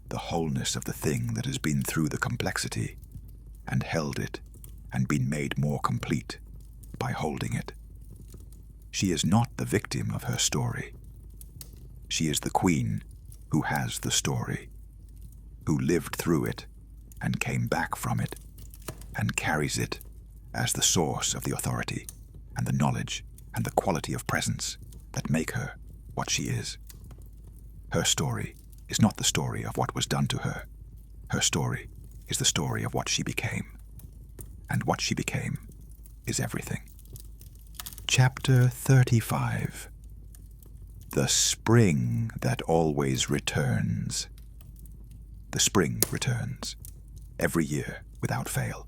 the wholeness of the thing that has been through the complexity and held it and been made more complete by holding it. She is not the victim of her story. She is the queen who has the story, who lived through it and came back from it and carries it as the source of the authority and the knowledge and the quality of presence that make her what she is. Her story is not the story of what was done to her. Her story is the story of what she became. And what she became is everything. Chapter 35. The spring that always returns. The spring returns, every year without fail,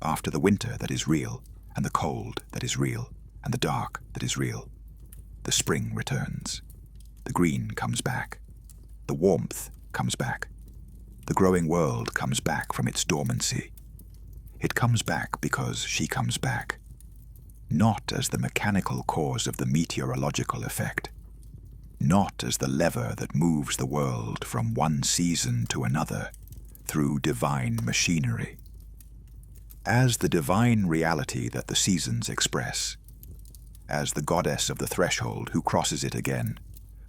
after the winter that is real, and the cold that is real, and the dark that is real. The spring returns. The green comes back. The warmth comes back. The growing world comes back from its dormancy. It comes back because she comes back, not as the mechanical cause of the meteorological effect, not as the lever that moves the world from one season to another through divine machinery, as the divine reality that the seasons express, as the goddess of the threshold who crosses it again,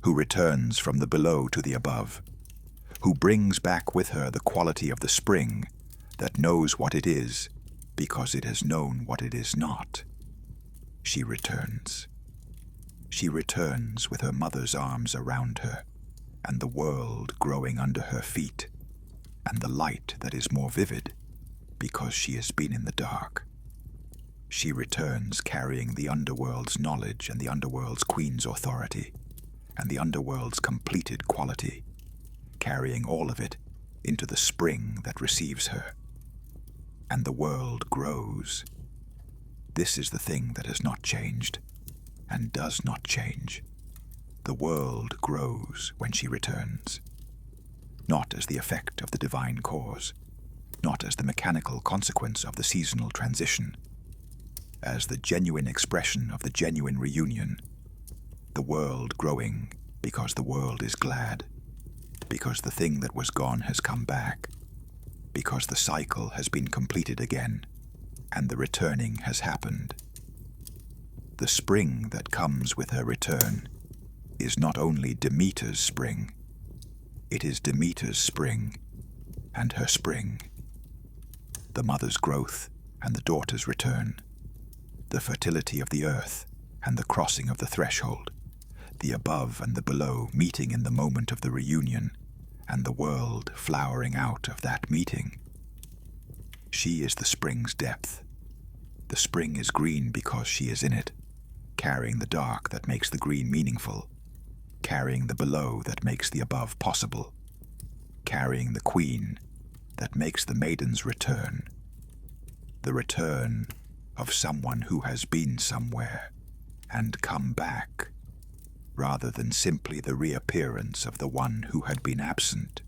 who returns from the below to the above, who brings back with her the quality of the spring that knows what it is because it has known what it is not. She returns. She returns with her mother's arms around her, and the world growing under her feet, and the light that is more vivid because she has been in the dark. She returns carrying the Underworld's knowledge and the Underworld's queen's authority, and the Underworld's completed quality, carrying all of it into the spring that receives her. And the world grows. This is the thing that has not changed, and does not change. The world grows when she returns, not as the effect of the divine cause, not as the mechanical consequence of the seasonal transition, as the genuine expression of the genuine reunion, the world growing because the world is glad, because the thing that was gone has come back, because the cycle has been completed again, and the returning has happened. The spring that comes with her return is not only Demeter's spring, it is Demeter's spring and her spring. The mother's growth and the daughter's return, the fertility of the earth and the crossing of the threshold, the above and the below meeting in the moment of the reunion, and the world flowering out of that meeting. She is the spring's depth. The spring is green because she is in it, carrying the dark that makes the green meaningful, carrying the below that makes the above possible, carrying the queen that makes the maiden's return, the return of someone who has been somewhere and come back, rather than simply the reappearance of the one who had been absent.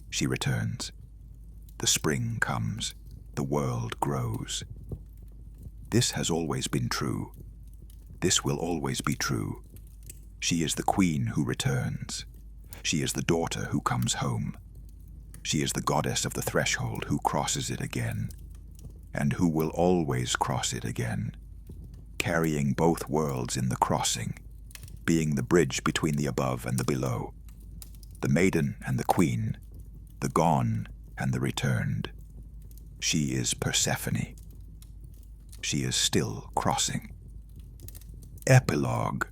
She returns. The spring comes. The world grows. This has always been true. This will always be true. She is the queen who returns. She is the daughter who comes home. She is the goddess of the threshold who crosses it again, and who will always cross it again, carrying both worlds in the crossing, being the bridge between the above and the below, the maiden and the queen, the gone and the returned. She is Persephone. She is still crossing. Epilogue.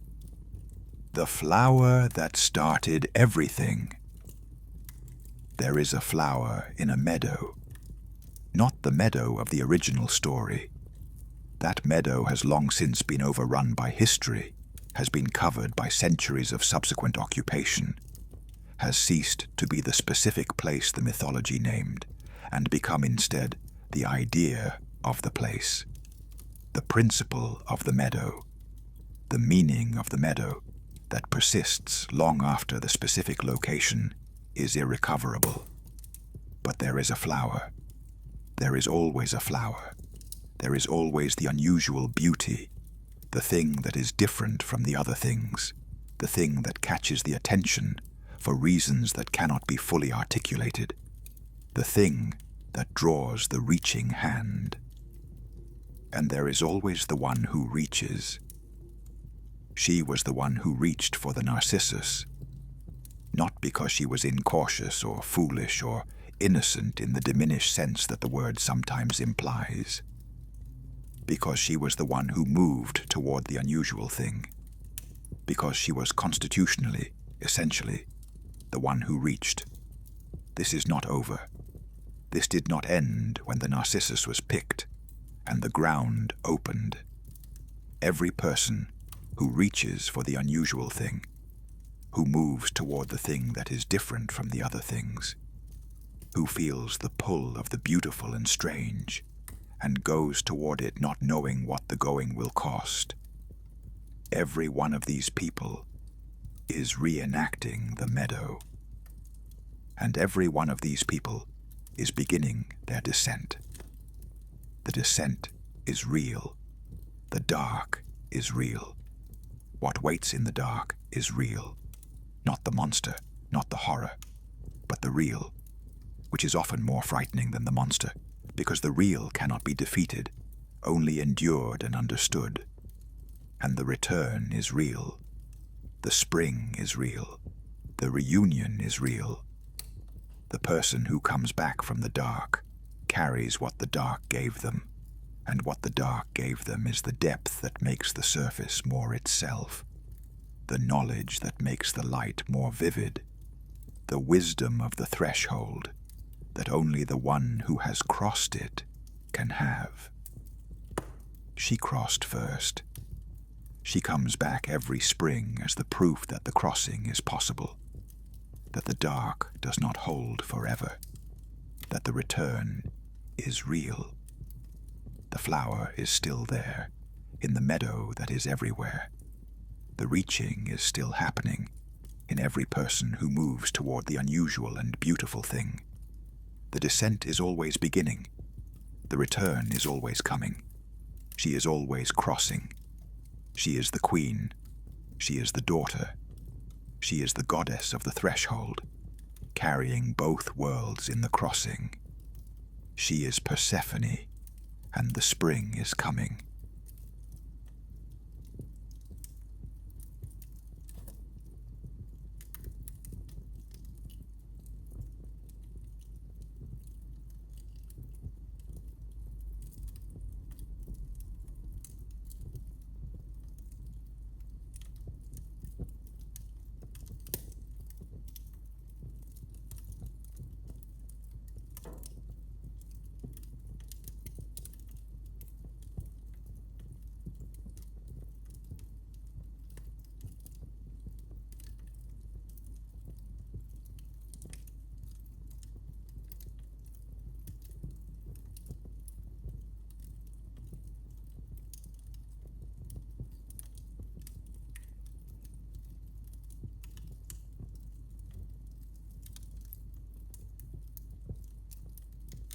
The flower that started everything. There is a flower in a meadow. Not the meadow of the original story. That meadow has long since been overrun by history, has been covered by centuries of subsequent occupation, has ceased to be the specific place the mythology named, and become instead the idea of the place, the principle of the meadow, the meaning of the meadow that persists long after the specific location is irrecoverable. But there is a flower. There is always a flower. There is always the unusual beauty, the thing that is different from the other things, the thing that catches the attention for reasons that cannot be fully articulated, the thing that draws the reaching hand. And there is always the one who reaches. She was the one who reached for the Narcissus, not because she was incautious or foolish or innocent in the diminished sense that the word sometimes implies, because she was the one who moved toward the unusual thing, because she was constitutionally, essentially, the one who reached. This is not over. This did not end when the Narcissus was picked and the ground opened. Every person who reaches for the unusual thing, who moves toward the thing that is different from the other things, who feels the pull of the beautiful and strange, and goes toward it not knowing what the going will cost. Every one of these people is reenacting the meadow. And every one of these people is beginning their descent. The descent is real. The dark is real. What waits in the dark is real. Not the monster, not the horror, but the real, which is often more frightening than the monster, because the real cannot be defeated, only endured and understood. And the return is real. The spring is real. The reunion is real. The person who comes back from the dark carries what the dark gave them, and what the dark gave them is the depth that makes the surface more itself, the knowledge that makes the light more vivid, the wisdom of the threshold that only the one who has crossed it can have. She crossed first. She comes back every spring as the proof that the crossing is possible, that the dark does not hold forever, that the return is real. The flower is still there, in the meadow that is everywhere. The reaching is still happening in every person who moves toward the unusual and beautiful thing. The descent is always beginning. The return is always coming. She is always crossing. She is the queen. She is the daughter. She is the goddess of the threshold, carrying both worlds in the crossing. She is Persephone, and the spring is coming.